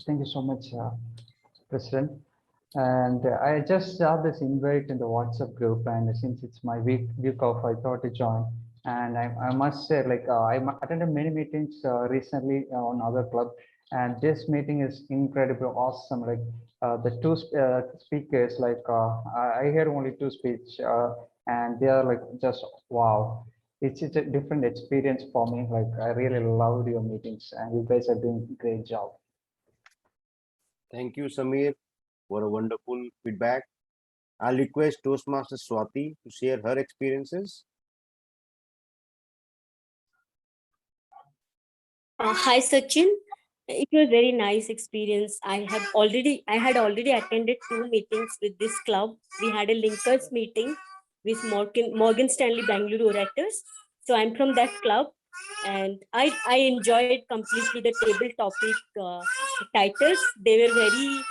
Thank you so much, President. And I just saw this invite in the WhatsApp group, and since it's my week off, I thought to join. And I must say, like I attended many meetings recently on other club, and this meeting is incredibly awesome. Like the two speakers, like I hear only two speech, and they are like just wow. It's a different experience for me. Like I really loved your meetings, and you guys are doing a great job. Thank you, Samir, for a wonderful feedback. I'll request Toastmaster Swati to share her experiences. Hi, Sachin. It was very nice experience. I had already attended 2 meetings with this club. We had a linkers meeting with Morgan Stanley Bangalore Orators. So I'm from that club, and I enjoyed completely the table topic titles. They were very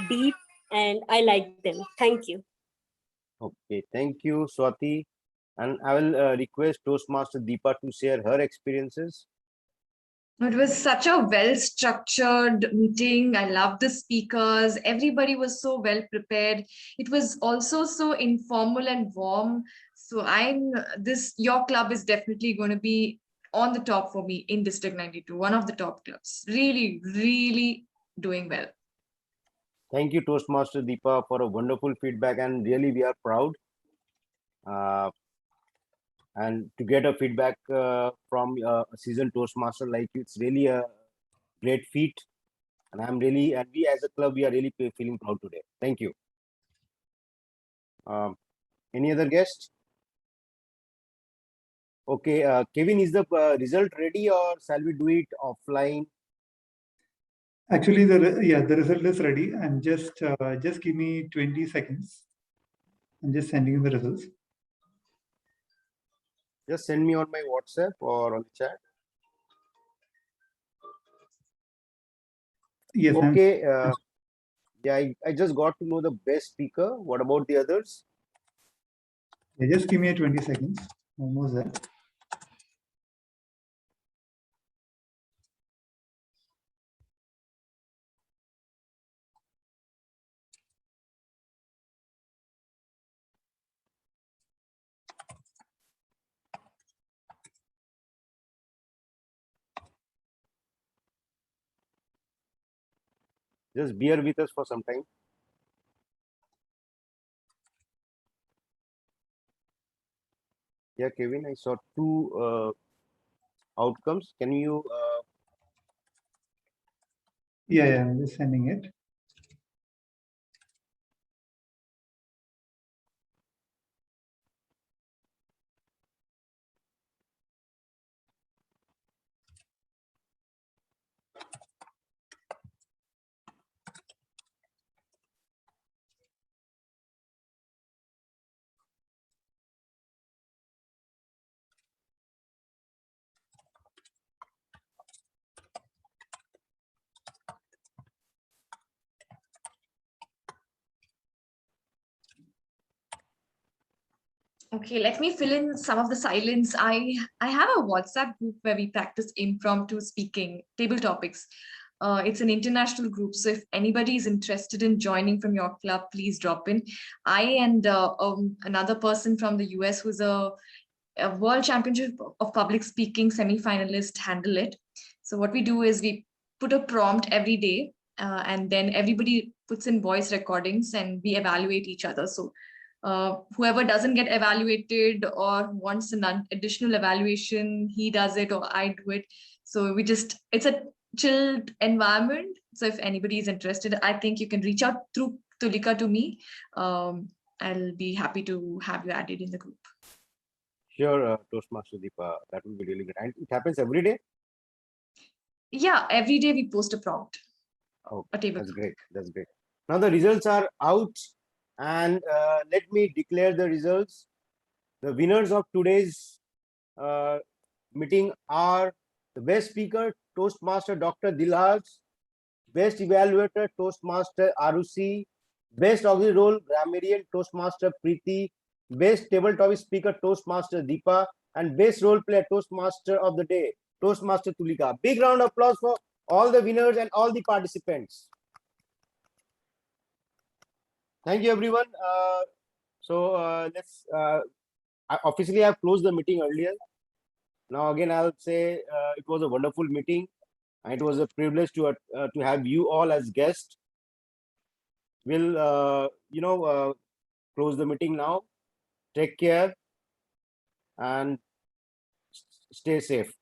deep, and I liked them. Thank you. Okay, thank you, Swati. And I will request Toastmaster Deepa to share her experiences. It was such a well-structured meeting. I loved the speakers. Everybody was so well prepared. It was also so informal and warm. So your club is definitely going to be on the top for me in District 92, one of the top clubs. Really, really doing well. Thank you, Toastmaster Deepa, for a wonderful feedback, and really we are proud. And to get a feedback from a seasoned Toastmaster like you, it's really a great feat. And we as a club, we are really feeling proud today. Thank you. Any other guest? Okay, Kevin, is the result ready, or shall we do it offline? Actually, the result is ready. And just give me 20 seconds. I'm just sending you the results. Just send me on my WhatsApp or on the chat. Yes. Okay. Yeah, I just got to know the best speaker. What about the others? Yeah, just give me 20 seconds. Almost there. Just bear with us for some time. Yeah, Kevin, I saw 2 outcomes. Can you? Yeah, I'm just sending it. Okay, let me fill in some of the silence. I have a WhatsApp group where we practice impromptu speaking, table topics. It's an international group, so if anybody is interested in joining from your club, please drop in. I and another person from the US who's a World Championship of Public Speaking semi-finalist handle it. So what we do is we put a prompt every day, and then everybody puts in voice recordings and we evaluate each other. So whoever doesn't get evaluated or wants an additional evaluation, he does it or I do it. So it's a chilled environment. So if anybody is interested, I think you can reach out through Tulika to me. I'll be happy to have you added in the group. Sure, Toastmaster Deepa, that will be really good. And it happens every day? Yeah, every day we post a prompt. Oh, a table. that's great. That's great. Now the results are out, and let me declare the results. The winners of today's meeting are the best speaker, Toastmaster Dr. Dilhaj, best evaluator, Toastmaster Arusi, best auxiliary role, grammarian, Toastmaster Preeti, best table topic speaker, Toastmaster Deepa, and best role player, Toastmaster of the day, Toastmaster Tulika. Big round of applause for all the winners and all the participants. Thank you, everyone. Let's officially I've closed the meeting earlier. Now again, I'll say it was a wonderful meeting, and it was a privilege to have you all as guests. We'll close the meeting now. Take care and stay safe.